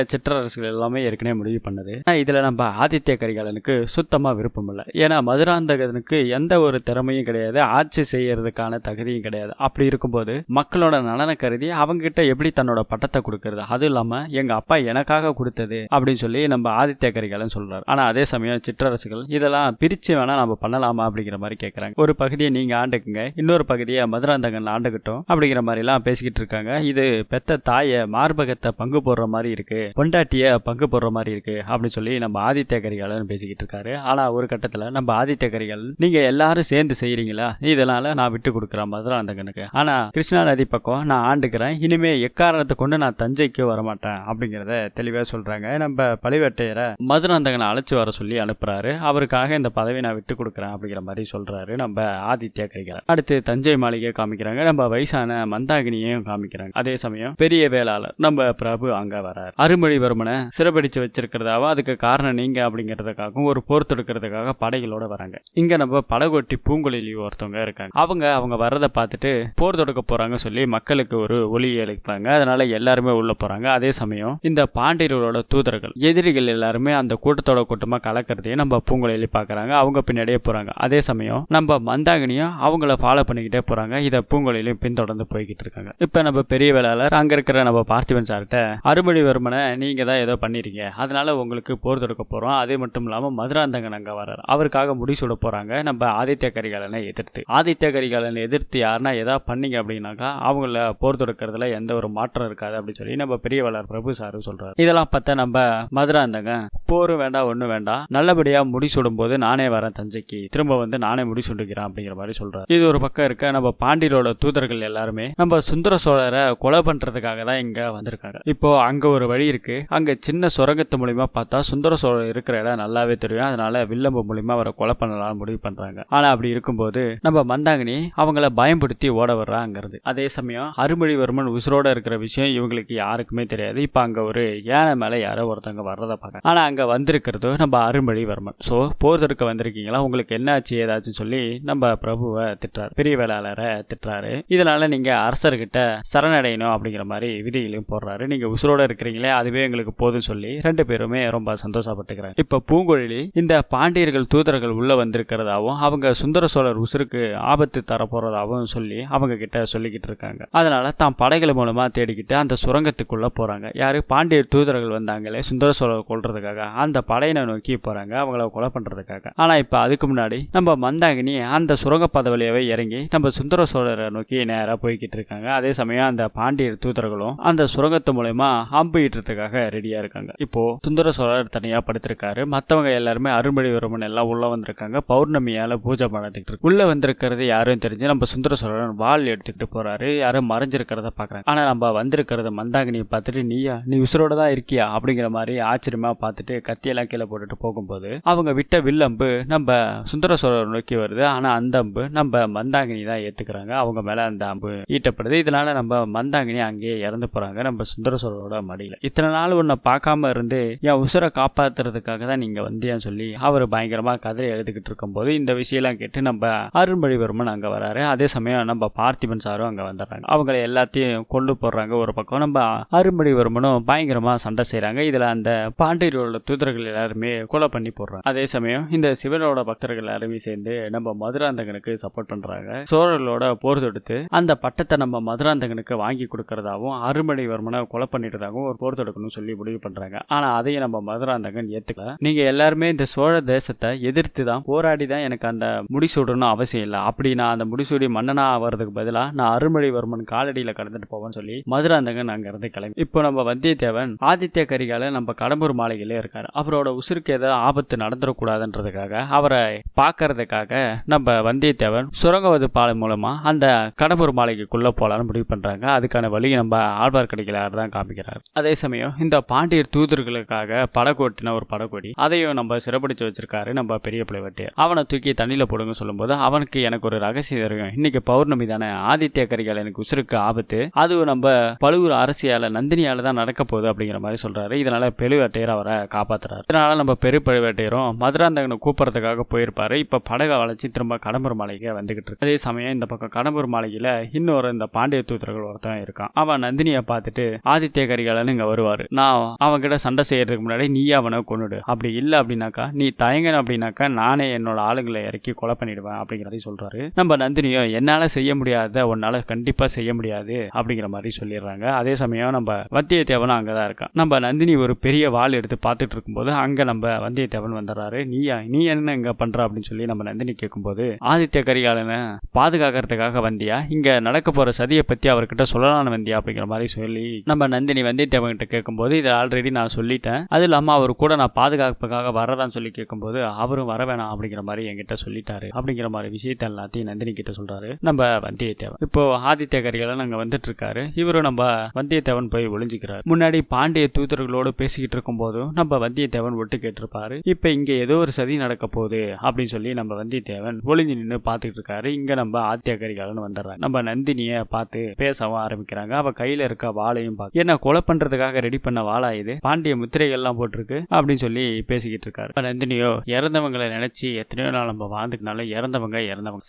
சிற்றரசுகள் எல்லாமே ஏற்கனவே முடிவு பண்ணது. இதுல நம்ம ஆதித்ய கரிகாலனுக்கு சுத்தமா விருப்பம் இல்லை. ஏன்னா மதுராந்தகனுக்கு எந்த ஒரு திறமையும் கிடையாது, ஆட்சி செய்யறதுக்கான தகுதியும் கிடையாது. அப்படி இருக்கும்போது மக்களோட நலனை கருதி அவங்க கிட்ட எப்படி தன்னோட பட்டத்தை கொடுக்கறது, அதுவும் இல்லாம எங்க அப்பா எனக்காக கொடுத்தது அப்படின்னு சொல்லி நம்ம ஆதித்ய கரிகாலன் சொல்றாரு. ஆனா அதே சமயம் சிற்றரசுகள் இதெல்லாம் பிரிச்சு வேணா நம்ம பண்ணலாமா அப்படிங்கிற மாதிரி கேட்கறாங்க. ஒரு பகுதியை நீங்க ஆண்டுக்குங்க, இன்னொரு பகுதியை மதுராந்தகன் ஆண்டுகிட்டோம் அப்படிங்கிற மாதிரி எல்லாம் பேசிக்கிட்டு இருக்காங்க. இது பெத்த தாய மார்பகத்தை பங்கு போடுற மாதிரி இருக்கு, பொண்டாட்டிய பங்கு போடுற மாதிரி இருக்கு அப்படின்னு சொல்லி நம்ம ஆதித்ய கரிகாலன் பேசிக்கிட்டு இருக்காரு. ஆனா ஒரு கட்டத்துல நம்ம ஆதித்ய கரிகாலன் நீங்க எல்லாரும் சேர்ந்து செய்யறீங்களா, இதனால நான் விட்டு கொடுக்குறேன் மதுராந்தகனுக்கு, ஆனா கிருஷ்ணா நதி பக்கம் நான் ஆண்டுக்கிறேன், இனிமே எக்காரணத்தை கொண்டு நான் தஞ்சைக்கு வரமாட்டேன் அப்படிங்கறத தெளிவா சொல்றாங்க. நம்ம பழுவேட்டையரை மதுராந்தகனை அழைச்சு வர சொல்லி அனுப்புறாரு. அவருக்காக இந்த பதவி நான் விட்டு கொடுக்குறேன் அப்படிங்கிற மாதிரி சொல்றாரு நம்ம ஆதித்ய கரிகாலன். அடுத்து தஞ்சை மாளிகை காமிக்கிறாங்க. நம்ம வயசான மந்தாகினியையும் காமிக்கிறாங்க. அதே சமயம் பெரிய வேளாளர் நம்ம பிரபு அங்க வராரு. அருள்மொழிவர்மனை சிறப்பிடிச்சு வச்சிருக்கிறதாவும் அதுக்கு காரணம் நீங்க அப்படிங்கிறதுக்காகவும் ஒரு போர் தொடுக்கிறதுக்காக படைகளோட வராங்க. இங்க நம்ம படகோட்டி பூங்குழலி ஒருத்தவங்க இருக்காங்க. அவங்க வர்றதை பார்த்துட்டு போர் தொடுக்க போறாங்க சொல்லி மக்களுக்கு ஒரு ஒலி எழுப்பாங்க. அதனால எல்லாருமே உள்ள போறாங்க. அதே சமயம் இந்த பாண்டியர்களோட தூதர்கள் எதிரிகள் எல்லாருமே அந்த கூட்டத்தோட கூட்டமா கலக்கிறதையும் நம்ம பூங்குழலி பாக்குறாங்க. அவங்க பின்னாடியே போறாங்க. அதே சமயம் நம்ம மந்தாகினியும் அவங்கள ஃபாலோ பண்ணிக்கிட்டே போறாங்க. இதை பூங்குழலியும் பின்தொடர்ந்து போய்கிட்டு இருக்காங்க. இப்ப நம்ம பெரிய வேளாளர் அங்க இருக்கிற நம்ம பார்த்திபன் சார்கிட்ட அருள்மொழிவர்மனை நீங்க தான் ஏதோ பண்ணிருக்கீங்க, அதனால உங்களுக்கு போர் தொடுக்க போறோம், அதே மட்டும் இல்லாம மதுராந்தகன் அங்க வர்றாரு, அவருக்காக முடிசூட போறாங்க நம்ம ஆதித்ய கரிகாலனை எதிர்த்து. ஆதித்ய கரிகாலனை எதிர்த்து யாருன்னா ஏதாவது பண்ணீங்க அப்படின்னாக்கா அவங்கள போர் தொடுக்கிறதுல எந்த ஒரு மாற்றம் இருக்காது அப்படின்னு சொல்லி நம்ம பெரிய வேளாளர் பிரபு சாரு சொல்றாரு. இதெல்லாம் பார்த்தா நம்ம மதுராந்தகன் போரும் வேண்டாம் ஒண்ணு வேண்டாம், நல்லபடியா முடிசூடும் போது நானே வரேன் தஞ்சைக்கு, திரும்ப வந்து நானே முடிசூண்டுகிறேன் அப்படிங்கிற மாதிரி சொல்றாரு. இது ஒரு பக்கம் இருக்க நம்ம பாண்டியரோட தூதர்கள் எல்லாருமே நம்ம சுந்தர சோழரை கொலை பண்றதுக்காக தான் இங்க வந்திருக்காங்க. இப்போ அங்க ஒரு வழி இருக்கு, அங்க சின்ன சுரங்கத்து மூலியமா பார்த்தா சுந்தர சோழர் இருக்கிற இடம் நல்லாவே தெரியும், அதனால வில்லம்பு மூலியமா அவரை கொலை பண்ணலாம் முடிவு பண்றாங்க. ஆனா அப்படி இருக்கும்போது நம்ம மந்தாகினி அவங்கள பயன்படுத்தி ஓட வர்றா அங்கிருந்து. அதே சமயம் அருள்மொழிவர்மன் உசுரோட இருக்கிற விஷயம் இவங்களுக்கு யாருக்குமே தெரியாது. இப்ப அங்க ஒரு யானை மேல யாரோ ஒருத்தவங்க வர்றதை பார்க்க, ஆனா அங்க வந்திருக்கிறதோ நம்ம அருள்மொழிவர்மன். சோ போர் தொடுக்க வந்திருக்கீங்களா, உங்களுக்கு என்ன ஆச்சு ஏதாச்சும் சொல்லி நம்ம பிரபுவை திட்டுறாரு, பெரிய வேளாளரை திட்டுறாரு. இதனால நீங்க அரசர்கிட்ட சரணடையணும் அப்படிங்கிற மாதிரி விதிகளையும் போடுறாரு. நீங்க உசுரோட இருக்கிறீங்களே அதுவே எங்களுக்கு போதும் சொல்லி ரெண்டு பேருமே ரொம்ப சந்தோஷப்பட்டுக்கிறாங்க. இப்ப பூங்குழலி இந்த பாண்டியர்கள் தூதர்கள் உள்ள வந்திருக்கிறதாவும் அவங்க சுந்தர சோழர் உசுருக்கு ஆபத்து தர போறதாவும் சொல்லி அவங்க கிட்ட சொல்லிக்கிட்டு இருக்காங்க. அதனால தான் படைகள் மூலமா தேடிக்கிட்டு அந்த சுரங்கத்துக்குள்ள போறாங்க. யாரு பாண்டியர் தூதர்கள் வந்தாங்களே சுந்தர சோழர் கொல்றதுக்காக, அந்த படையினை நோக்கி போறாங்க அவங்கள கொலை பண்றதுக்காக. ஆனா இப்ப அதுக்கு முன்னாடி நம்ம மந்தாகினி அந்த சுரங்க பதவியாவே இறங்கி நம்ம சுந்தர சோழரை நோக்கி நேரா போய்கிட்டு இருக்காங்க. அதே சமயம் அந்த பாண்டியர் தூதர்களும் அந்த சுரங்கத்து மூலமா அம்பு ஈட்டுறதுக்காக ரெடியா இருக்காங்க. இப்போ சுந்தர சோழர் தனியா படுத்திருக்காரு, மத்தவங்க எல்லாருமே அருள்மொழிவர்மன் எல்லாம் உள்ள வந்திருக்காங்க. பௌர்ணமியால பூஜை பண்ணதுக்கு இருக்கு. உள்ள வந்திருக்கிறது யாரும் தெரிஞ்சு நம்ம சுந்தர சோழன் வாள் எடுத்துக்கிட்டு போறாரு. யாரும் மறைஞ்சிருக்கிறத பாக்குறாங்க. ஆனா நம்ம வந்திருக்கிறத மந்தாகினியை பார்த்துட்டு நீ உசுரோட தான் இருக்கியா அப்படிங்கிற மாதிரி ஆச்சரியமா பார்த்துட்டு கத்தியெல்லாம் கீழே போட்டுட்டு போகும்போது அவங்க விட்ட வில்லம்பு நம்ம சுந்தர சோழர் நோக்கி வருது. ஆனா அந்த அம்பு நம்ம மந்தாகினி தான் ஏத்துக்கிறாங்க. அவங்க மேல அந்த அம்பு ஈட்டப்படுது. இதனால நம்ம மந்தாகினி அங்கேயே இறந்து போறாங்க நம்ம சுந்தர சோழரோட மடியில. இத்தனை நாள் உன்னை பார்க்காம இருந்து என் உசுரை காப்பாத்துறதுக்காக தான் நீங்க வந்தியான்னு சொல்லி அவர் பயங்கரமா கதை எழுதிக்கிட்டு இருக்கும் போது இந்த விஷயம்லாம் கேட்டு நம்ம அருள்மொழிவர்மன் அங்க வராரு. அதே சமயம் நம்ம பார்த்திபன் சாரும் அங்க வந்துடுறாங்க. அவங்களை எல்லாத்தையும் கொண்டு போடுறாங்க. ஒரு பக்கம் நம்ம அருள்மொழிவர்மனும் பயங்கரமா சண்டை செய்யறாங்க. இதுல அந்த பாண்டியரோட தூதர்கள் எல்லாருமே கொலை பண்ணி போடுறாங்க. அதே சமயம் இந்த சிவனோட பக்தர்கள் எல்லாருமே சேர்ந்து நம்ம மதுராந்தகனுக்கு சப்போர்ட் பண்றாங்க. சோழர்களோட போர் தொடுத்து அந்த பட்டத்தை நம்ம மதுராந்தகனுக்கு வாங்கி கொடுக்கறதாவும் அருள்மொழிவர்மனை கொலை பண்ணிட்டதாகவும் ஒரு போர் தொடுக்கணும்னு சொல்லி முடிவு பண்றாங்க. ஆனா அதையும் நம்ம மதுராந்தகன் ஏத்துக்கல. நீங்க எல்லாருமே இந்த சோழ தேசத்தை எதிர்த்து தான் போராடி தான் எனக்கு அந்த முடிசூடணும் அவசியம் இல்லை, அப்படி நான் அந்த முடிசூடி மன்னனா ஆகிறதுக்கு பதிலா நான் அருள்மொழிவர்மன் காலடியில கடந்துட்டு போவேன்னு சொல்லி மதுராந்தகன் அங்க இருந்து கிளம்பி இப்போ நம்ம வந்தியத்தேவன் ஆதித்ய கரிகாலன் நம்ம கடம்பூர் மாளிகையிலே இருக்காரு. அவரோட உசுருக்கு ஏதாவது ஆபத்து நடந்துடக்கூடாதுன்றதுக்காக அவரை பாக்கிறதுக்காக நம்ம வந்தியத்தேவன் சுரங்கவது பாலம் மூலமா அந்த கடம்பூர் மாளிகைக்குள்ள போலான்னு முடிவு பண்றாங்க. அதுக்கான வழி நம்ம ஆழ்வார்க்கடிகளார் தான் காமிக்கிறார். அதே சமயம் இந்த பாண்டியர் தூதர்களுக்காக படகோட்டின ஒரு படகோடி அதையும் நம்ம சிறப்பிடிச்சு வச்சிருக்காரு நம்ம பெரிய பழுவேட்டையர். அவனை தூக்கி தண்ணியில போடுங்க சொல்லும்போது அவனுக்கு எனக்கு ஒரு ரகசியம் தெரியும், இன்னைக்கு பௌர்ணமி தானே, ஆதித்ய கரிகாலனுக்கு உசுருக்கு ஆபத்து, அதுவும் நம்ம பழுவூர் அரசியால நந்தினியால தான் நடக்க போகுது அப்படிங்கிற மாதிரி சொல்றாரு. இதனால பழுவேட்டையர் அவரை காப்பாத்துறாரு. இதனால நம்ம பெரிய பழுவேட்டையரும் மதுராந்தகனை கூப்பிடுறதுக்காக போயிருப்பாரு. இப்ப படகை வளைச்சு திரும்ப கடம்பூர் மாளிகை வந்துகிட்டு இருக்கு. அதே சமயம் இந்த பக்கம் கடம்பூர் மாளிகையில இன்னொரு இன்னொரு இந்த பாண்டிய தூதர்கள் ஒருத்தன் இருக்கான். அவன் நந்தினியை பார்த்துட்டு ஆதித்ய கரிகாலன் இங்க வருவாரு, நான் அவன் கிட்ட சண்டை செய்யறதுக்கு முன்னாடி நீ அவனை கொன்னுடு, அப்படி இல்லை அப்படின்னாக்கா நீ தயங்கன அப்படின்னாக்கா நானே என்னோட ஆளுங்களை இறக்கி கொலை பண்ணிடுவேன் அப்படிங்கிறத சொல்றாரு. நம்ம நந்தினியும் என்னால செய்ய முடியாத உன்னால கண்டிப்பா செய்ய முடியாது அப்படிங்கிற மாதிரி சொல்லிடுறாங்க. அதே சமயம் நம்ம வந்தியத்தேவனும் அங்கதான் இருக்கான். நம்ம நந்தினி ஒரு பெரிய வாள் எடுத்து பார்த்துட்டு இருக்கும்போது அங்க நம்ம வந்தியத்தேவன் வந்துடுறாரு. நீ என்ன இங்க பண்ற அப்படின்னு சொல்லி நம்ம நந்தினி கேட்கும்போது, ஆதித்ய கரிகாலனை பாதுகாக்கிறதுக்காக வந்தியா, இங்க நடக்க போற சதியை பத்தி அவர்கிட்ட சொல்லலாம்னு வந்தியா அப்படிங்கிற மாதிரி சொல்லி நம்ம நந்தினி வந்தியத்தேவன் கிட்ட கேட்கும்போது, இதை ஆல்ரெடி நான் சொல்லிட்டேன், அது இல்லாம அவர் கூட நான் பாதுகாப்புக்காக வரதான்னு சொல்லி கேட்கும்போது அவரும் வர வேணாம் அப்படிங்கிற மாதிரி என்கிட்ட சொல்லிட்டாரு அப்படிங்கிற மாதிரி விஷயத்த எல்லாத்தையும் நந்தினி கிட்ட சொல்றாரு நம்ம வந்தியத்தேவன். இப்போ ஆதித்ய கரிகாலன் அங்க வந்துட்டு இருக்காரு. இவரும் நம்ம வந்தியத்தேவன் போய் ஒளிஞ்சுக்கிறார். முன்னாடி பாண்டிய தூதர்களோடு பேசிக்கிட்டு இருக்கும் போதும் நம்ம வந்தியத்தேவன் ஒட்டு கேட்டிருப்பாரு. இப்ப இங்க ஏதோ ஒரு சதி நடக்க போகுது அப்படின்னு சொல்லி நம்ம வந்தியத்தேவன் ஒளிஞ்சு நின்று பாத்துக்கிட்டு இருக்காரு. இங்க நம்ம ஆதித்ய கரிகாலன் வந்துடுறாரு. நம்ம நந்தினிய பார்த்து பேசவும் ஆரம்பிக்கிறாங்க. அவ கையில இருக்க வாளையும் பார்த்து, என்ன கொலை பண்றதுக்காக ரெடி பண்ண வாளா இது, பாண்டிய முத்திரைகள் எல்லாம் போட்டிருக்கு அப்படின்னு சொல்லி பேசிக்கிட்டு இருக்காரு. நந்தினியோ, இறந்தவங்களை நினைச்சு எத்தனையோ நாள் நம்ம வாழ்ந்துக்கனால இறந்தவங்க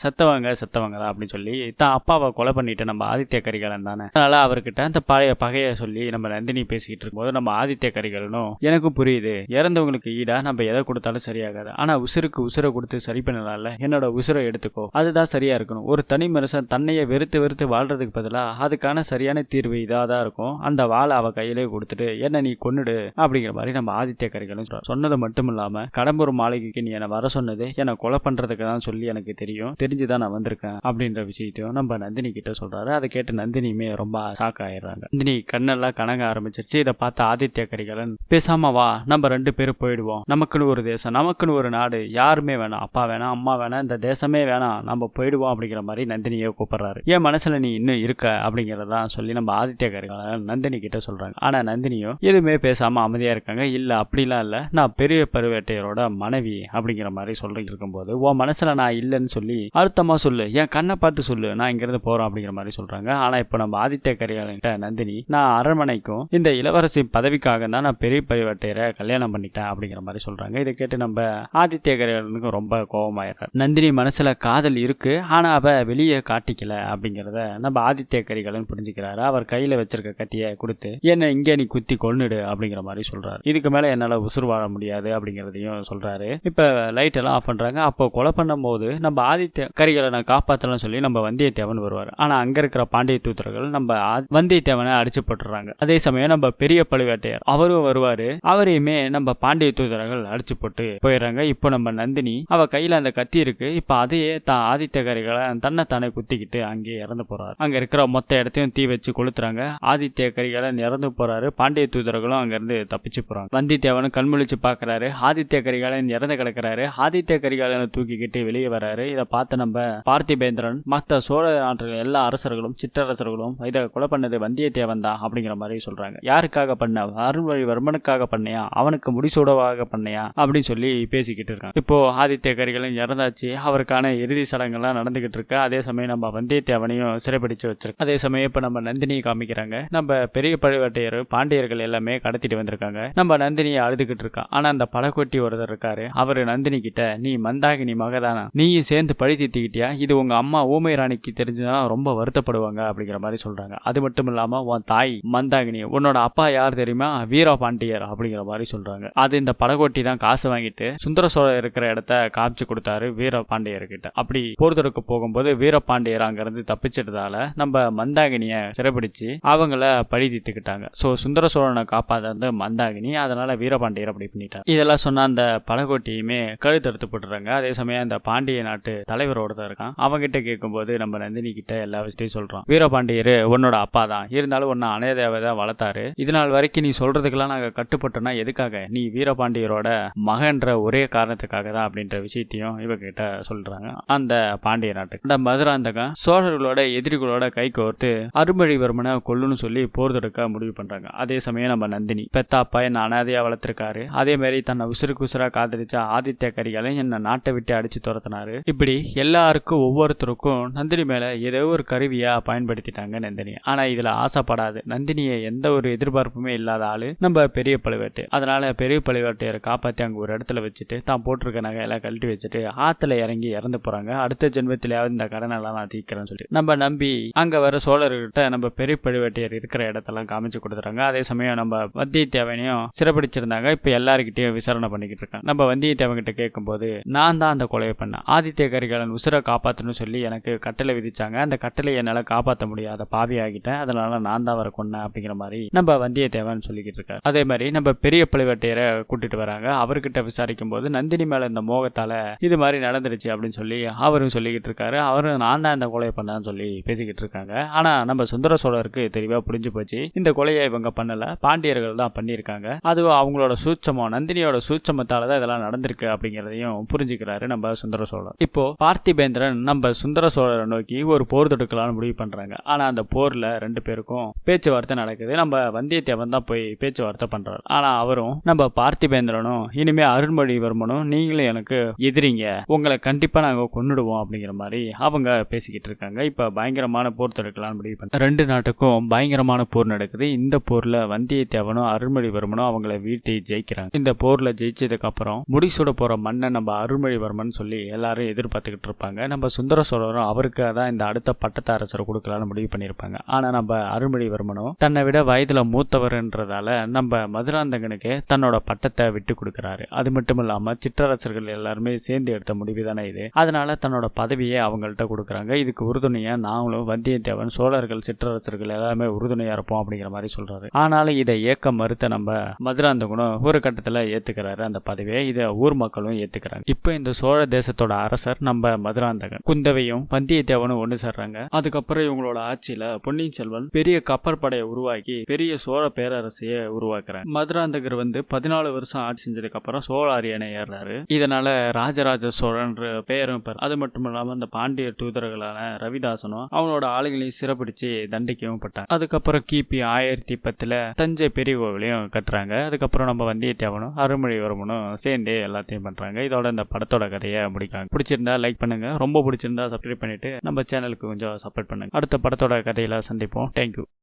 செத்தவங்க தான் அப்படின்னு சொல்லி தான் அப்பாவை கொலை பண்ணிட்டு நம்ம ஆதித்ய கரிகாலன் தானே, அதனால அவர்கிட்ட அந்த பழைய பகையை சொல்லி நம்ம நந்தினி பேசிக்கிட்டு இருக்கும்போது நம்ம ஆதித்ய கரிகாலனும், எனக்கும் புரியுது, இறந்தவங்களுக்கு ஈடா நம்ம எதை கொடுத்தாலும் சரியாகாது, ஆனா உசுருக்கு உசுரை கொடுத்து சரி பண்ணலாம்ல, என்னோட உசுரை எடுத்துக்கோ, அதுதான் சரியா இருக்கணும். ஒரு தனி மனுஷன் தன்னையே வெறுத்து வாழ்றதுக்கு பதிலாக அதுக்கான சரியான தீர்வு இதாக தான் இருக்கும். அந்த வாழை அவ கையிலே கொடுத்துட்டு என்ன நீ கொன்னுடு அப்படிங்கிற மாதிரி நம்ம ஆதித்ய கரிகாலன் சொன்னது மட்டும் இல்லாம, கடம்பூர் மாளிகைக்கு நீ என்னை வர சொன்னது என்னை கொலை பண்றதுக்கு தான் சொல்லி எனக்கு தெரிஞ்சுதான் நான் வந்திருக்கேன் அப்படின்ற விஷயத்தையும் நம்ம நந்தினி கிட்ட சொல்றாரு. அதை கேட்டு நந்தினியுமே ரொம்ப ஷாக் ஆயிடுறாங்க. நந்தினி கண்ணெல்லாம் கணங்க ஆரம்பிச்சிருச்சு. இதை பார்த்து ஆதித்ய கரிகாலன், பேசாம வா, நம்ம 2 பேரும் போயிடுவோம், நமக்குன்னு ஒரு தேசம், நமக்குன்னு ஒரு நாடு, யாருமே வேணாம், அப்பா வேணாம், அம்மா வேணாம், இந்த தேசமே வேணாம், நம்ம போயிடுவோம் அப்படிங்கிற மாதிரி நந்தினியை கூப்பிடுறாரு. என் மனசுல நீ இன்னும் இருக்க அப்படிங்கறதான் சொல்லி நம்ம ஆதித்ய கரிகாலன் நந்தினி கிட்ட சொல்றாங்க. ஆனா நந்தினியும் எதுவுமே பேசாம அமைதியா இருக்காங்க. இல்ல அப்படிலாம் இல்ல, நான் பெரிய பழுவேட்டையரோட மனைவி அப்படிங்கிற மாதிரி சொல்லிட்டு இருக்கும்போது, உன் மனசுல நான் இல்லைன்னு சொல்லி அழுத்தமா சொல்லு, என் கண்ணை பார்த்து சொல்லு, நான் இங்கிருந்து போறோம் அப்படிங்கிற மாதிரி சொல்றாங்க. ஆனா இப்ப நம்ம ஆதித்ய கரிகாலன் நந்தினி, நான் அரண்மனைக்கும் இந்த இளவரசி பதவிக்காக தான் நான் பெரிய பழுவேட்டையரை கல்யாணம் பண்ணிட்டேன் அப்படிங்கிற மாதிரி சொல்றாங்க. இதை கேட்டு நம்ம ஆதித்ய கரிகாலனுக்கு ரொம்ப கோபமாயிடுறாரு. நந்தினி மனசுல காதல் இருக்கு, ஆனா அவ வெளியே காட்டிக்கல அப்படிங்கிறத நம்ம ஆதித்ய கரிகாலன் புரிஞ்சுக்கிறாரு. அவர் கையில வச்சிருக்க கத்தியை கொடுத்து, என்ன இங்கே நீ குத்தி கொன்னுடு அப்படிங்கிற மாதிரி சொல்றாரு. இதுக்கு மேல என்னால உசுறு வாழ முடியாது அப்படிங்கிறதையும் சொல்றாரு. இப்ப லைட் எல்லாம் ஆஃப் பண்றாங்க. அப்போ கொலை பண்ணும் போது நம்ம ஆதித்ய கரிகாலனை காப்பாத்தலாம் சொல்லி நம்ம வந்தியத்தேவன் வருவார். ஆனா அங்க இருக்கிற பாண்டிய தூதர்கள் நம்ம வந்தியத்தேவனை அடிச்சு போட்டுறாங்க. அதே சமயம் நம்ம பெரிய பழுவேட்டையர் அவரும் வருவாரு. அவரையுமே நம்ம பாண்டிய தூதர்கள் அடிச்சு போட்டு போயிடுறாங்க. இப்போ நம்ம நந்தினி அவ கையில அந்த கத்தி இருக்கு. இப்ப அதையே தான் ஆதித்ய கரிகாலன் தன்னை குத்திக்கிட்டு அங்கே இறந்து போறாரு. அங்க இருக்கிற மொத்த இடத்தையும் தீ வச்சு கொளுத்துறாங்க. ஆதித்ய கரிகாலன் இறந்து போறாரு. பாண்டிய தூதர்களும் அங்க இருந்து தப்பிச்சு போறாங்க. வந்தியத்தேவன் கண்முழிச்சு பாக்குறாரு. ஆதித்ய கரிகாலன் இறந்து கிடக்கிறாரு. ஆதித்ய கரிகாலனை தூக்கிக்கிட்டு வெளியே வராரு. இதை பார்த்து நம்ம பார்த்திபேந்திரன் மற்ற சோழ நாட்டு எல்லா அரசர்களும் சிற்றரசர்களும் இதை கொலை பண்ணது வந்தியத்தேவன் தான் அப்படிங்கிற மாதிரி சொல்றாங்க. யாருக்காக பண்ண, அருள்மொழிவர்மனுக்காக பண்ணையா, அவனுக்கு முடிசூடவாக பண்ணையா அப்படின்னு சொல்லி பேசிக்கிட்டு இருக்காங்க. இப்போ ஆதித்ய கரிகாலன் இறந்தாச்சு. அவருக்கான இறுதி சடங்கெல்லாம் நடந்துகிட்டு இருக்கு. அதே சமயம் நம்ம வந்தியத்தேவனையும் சிறைப்பிடிச்சு வச்சிருக்கோம். அதே சமயம் இப்ப நம்ம நந்தினியை காமிக்கிறாங்க. நம்ம பெரிய பழுவேட்டையர் பாண்டியர்கள் எல்லாமே கடத்திட்டு வந்திருக்காங்க. நம்ம நந்தினியை அழுதுகிட்டு இருக்கா. ஆனா அந்த பழக்கொட்டி ஒருத்தர் இருக்காரு. அவரு நந்தினி கிட்ட, நீ மந்தாகினி மகதானா, நீயும் சேர்ந்து பழி தீர்த்திக்கிட்டியா, இது உங்க அம்மா ஊமை ராணிக்கு தெரிஞ்சுதான் ரொம்ப வருத்தப்படுவாங்க அப்படிங்கிற மாதிரி சொல்றாங்க. அது மட்டும் இல்லாம உன் தாய் மந்தாகினி, உன்னோட அப்பா யார் தெரியுமா, வீரபாண்டியர் அப்படிங்கிற மாதிரி சொல்றாங்க. அது இந்த பழக்கொட்டி தான் காசு வாங்கிட்டு சுந்தர சோழர் இருக்கிற இடத்த காமிச்சு கொடுத்தாரு வீரபாண்டியர் கிட்ட. அப்படி போர்தலுக்கு போகும்போது வீரபாண்டியர் அங்க இருந்து தப்பிச்சிட்டதால நம்ம மந்தாகினிய சிறைப்பிடிச்சு அவங்கள பழி தீர்த்துக்கிட்டாங்க. சோ சுந்தர சோழனை காப்பாத மந்தாகினி, அதனால வீரபாண்டியர் அப்படி பண்ணிட்டார். இதெல்லாம் சொன்ன அந்த பழக்கொட்டியுமே கழுத்தறுத்து போட்டுறாங்க. அதே சமயம் அந்த பாண்டிய நாட்டு தலைவரோட தான் இருக்கான். அவங்கிட்ட கேட்கும்போது நம்ம நந்தினி கிட்ட எல்லா விஷயத்தையும் சொல்றோம். வீரபாண்டியர் உன்னோட அப்பா தான், இருந்தாலும் உன்னை அணையதேவை தான் வளர்த்தாரு. இதனால் வரைக்கும் நீ சொல்றதுக்கெல்லாம் நாங்க கட்டுப்பட்டோம்னா எதுக்காக, நீ வீரபாண்டியரோட மகன்ற ஒரே காரணத்துக்காக தான் அப்படின்ற விஷயத்தையும் இவகிட்ட சொல்றாங்க. அந்த பாண்டிய நாட்டுக்கு அந்த மதுராந்தகம் சோழர்களோட எதிரிகளோட கை கோர்த்து அருள்மொழிவர்மனை கொல்லுன்னு சொல்லி போர் தொடுக்க முடிவு பண்றாங்க. அதே சமயம் நம்ம நந்தினி, பெத்தாப்பா என்ன அனாதையா வளர்த்திருக்காரு, அதே மாதிரி தன்னை உசுருக்கு உசுரா காதலிச்சா ஆதித்ய கரிகாலன் என்ன நாட்டை விட்டு அடிச்சு துரத்தினாரு. இப்படி எல்லாருக்கும் ஒவ்வொருத்தருக்கும் நந்தினி மேல ஏதோ ஒரு கருவியா பயன்படுத்திட்டாங்க நந்தினி. ஆனா இதுல ஆசைப்படாது நந்தினியை எந்த ஒரு எதிர்பார்ப்புமே இல்லாத ஆளு நம்ம பெரிய பழுவேட்டை. அதனால பெரிய பழுவேட்டையரை காப்பாத்தி அங்க ஒரு இடத்துல வச்சுட்டு தான் போட்டிருக்க நகையெல்லாம் கழட்டி வச்சுட்டு ஆத்துல இறங்கி இறந்து போறாங்க. அடுத்த ஜென்மத்திலேயாவது இந்த கடனெல்லாம் நான் தீர்க்கிறேன்னு சொல்லி நம்ம நம்பி அங்க வர சோழர்கிட்ட நம்ம பெரிய பழுவேட்டையர் இருக்கிற இடத்தெல்லாம் காமிச்சு கொடுத்துறாங்க. அதே சமயம் நம்ம வந்தியத்தேவனையும் சிறப்பிடிச்சிருந்தாங்க. இப்ப எல்லாருக்கிட்டையும் விசாரணை பண்ணிக்கிட்டு இருக்காங்க. நம்ம வந்தியத்தேவன் கிட்ட கேட்கும்போது, நான் தான் அந்த கொலையை பண்ணேன், ஆதித்ய கரிகாலன் உசுரை காப்பாற்றணும்னு சொல்லி எனக்கு கட்டளை விதிச்சாங்க, அந்த கட்டளை என்னால காப்பாற்ற முடியாத பாவி ஆகிட்டேன், அதனால நான் தான் வர கொண்டேன் அப்படிங்கிற மாதிரி நம்ம வந்தியத்தேவன் சொல்லிக்கிட்டு இருக்காரு. அதே மாதிரி நம்ம பெரிய பழுவேட்டையரை கூட்டிட்டு வராங்க. அவர்கிட்ட விசாரிக்கும் போது நந்தினி மேல இந்த மோகத்தால இது மாதிரி நடந்துருச்சு அப்படின்னு சொல்லி அவரும் சொல்லிக்கிட்டு இருக்காரு. அவரும் நான் தான் இந்த கொலையை பண்ணான்னு சொல்லி பேசிக்கிட்டு இருக்காங்க. ஆனா நம்ம சுந்தர சோழருக்கு தெளிவா புரிஞ்சு போச்சு, இந்த கொலையை இவங்க பண்ணல, பாண்டியர்கள் தான் பண்ணியிருக்காங்க, அதுவும் அவங்களோட சூட்சமம், நந்தினியோட சூட்சமத்தால தான் இதெல்லாம் நடந்திருக்கு அப்படிங்கிறதையும் புரிஞ்சுக்கிறாரு நம்ம சுந்தர சோழர். இப்போ பார்த்திபேந்திரன் நம்ம சுந்தர சோழரை நோக்கி ஒரு போர் தொடுக்கலாம்னு முடிவு பண்றாங்க. ஆனா அந்த போர்ல 2 பேருக்கும் பேச்சுவார்த்தை நடக்குது. நம்ம வந்தியத்தேவன் தான் போய் பேச்சுவார்த்தை பண்றாரு. ஆனா அவரும் நம்ம பார்த்திபேந்திரனும் இனிமே அருண்மொழிவர்மனும் நீங்களும் எனக்கு எதிரிங்க, உங்களை கண்டிப்பா நாங்க கொன்னுடுவோம் அப்படிங்கிற மாதிரி அவங்க பேசிக்கிட்டு இருக்காங்க. இப்ப பயங்கரமான போர் தொடுக்கலாம்னு முடிவு பண்றாங்க. 2 நாட்டுக்கும் பயங்கரமான போர் நடக்குது. இந்த போர்ல வந்தியத்தேவனும் அருண்மொழிவர்மனும் அவங்கள வீழ்த்தி ஜெயிக்கிறாங்க. இந்த போர்ல ஜெயிச்சதுக்கு அப்புறம் முடிசூட போற மன்னன் நம்ம அருண்மொழிவர்மன் சொல்லி எல்லாரும் எதிர்பார்த்துக்கிட்டு இருப்பாங்க. நம்ம சுந்தர சோழரும் அவருக்கு தான் இந்த அடுத்த பட்டத்து அரசரை கொடுக்கலாம்னு முடிவு பண்ணியிருப்பாங்க. ஆனா நம்ம அருண்மொழிவர்மனும் தன்னை விட வயதுல மூத்தவர்ன்றதால நம்ம மதுராந்தகனுக்கு தன்னோட பட்டத்தை விட்டு கொடுக்கிறாரு. அது மட்டும் இல்லாம சிற்றரசர்கள் எல்லாருமே சேர்ந்து எடுத்த முடிவு தானே இது, அதனால தன்னோட பதவியை அவங்கள்ட்ட கொடுக்குறாங்க. இதுக்கு உறுதுணையா நாங்களும் வந்தியத்தேவன் சோழர்கள் சிற்றரசர்கள் எல்லாருமே உறுதுணையா இருப்போம் அப்படிங்கிற மாதிரி சொல்றாரு. ஆனாலும் இதை ஏற்க மறுத்த நம்ம மதுராந்தகனும் ஒரு கட்டத்துல ஏத்துக்கிறாரு அந்த பதவியை. இதை ஊர் மக்களும் ஏத்துக்கிறாங்க. இப்ப இந்த சோழ தேசத்தோட அரசர் நம்ம மதுராந்தகன், குந்தவையும் வந்தியத்தேவனும் ஒண்ணு சேர்றாங்க. அதுக்கப்புறம் இவங்களோட ஆட்சியில பொன்னியின் செல்வன் பெரிய கப்பற்படையை உருவாக்கி பெரிய சோழ பேரரசையை உருவாக்குறாங்க. மதுராந்தகர் 14 வருஷம் ஆட்சி செஞ்சதுக்கு அப்புறம் சோழ அரியணை ஏறாரு. இதனால ராஜராஜ சோழன் பெயரும் அது மட்டும் இல்லாம அந்த பாண்டிய தூதர்களான ரவிதாசனும் அவனோட ஆளுகளையும் சிறப்பிடிச்சு தண்டிக்கவும் பட்டாங்க. அதுக்கப்புறம் கிபி 1010 தஞ்சை பெரிய கோவிலையும் கட்டுறாங்க. அதுக்கப்புறம் நம்ம வந்தியத்தேவனும் அருண்மொழிவர்மனும் சேர்ந்து எல்லாத்தையும் பண்றாங்க. இதோட இந்த படத்தோட கதையை முடிக்காங்க. பிடிச்சிருந்தா லைக் பண்ணுங்க, ரொம்ப பிடிச்சிருந்தா சப்ஸ்கிரைப் பண்ணிட்டு நம்ம சேனலுக்கு கொஞ்சம் சப்போர்ட் பண்ணுங்க. அடுத்த படத்தோட கதையில சந்திப்போம். தேங்க்யூ.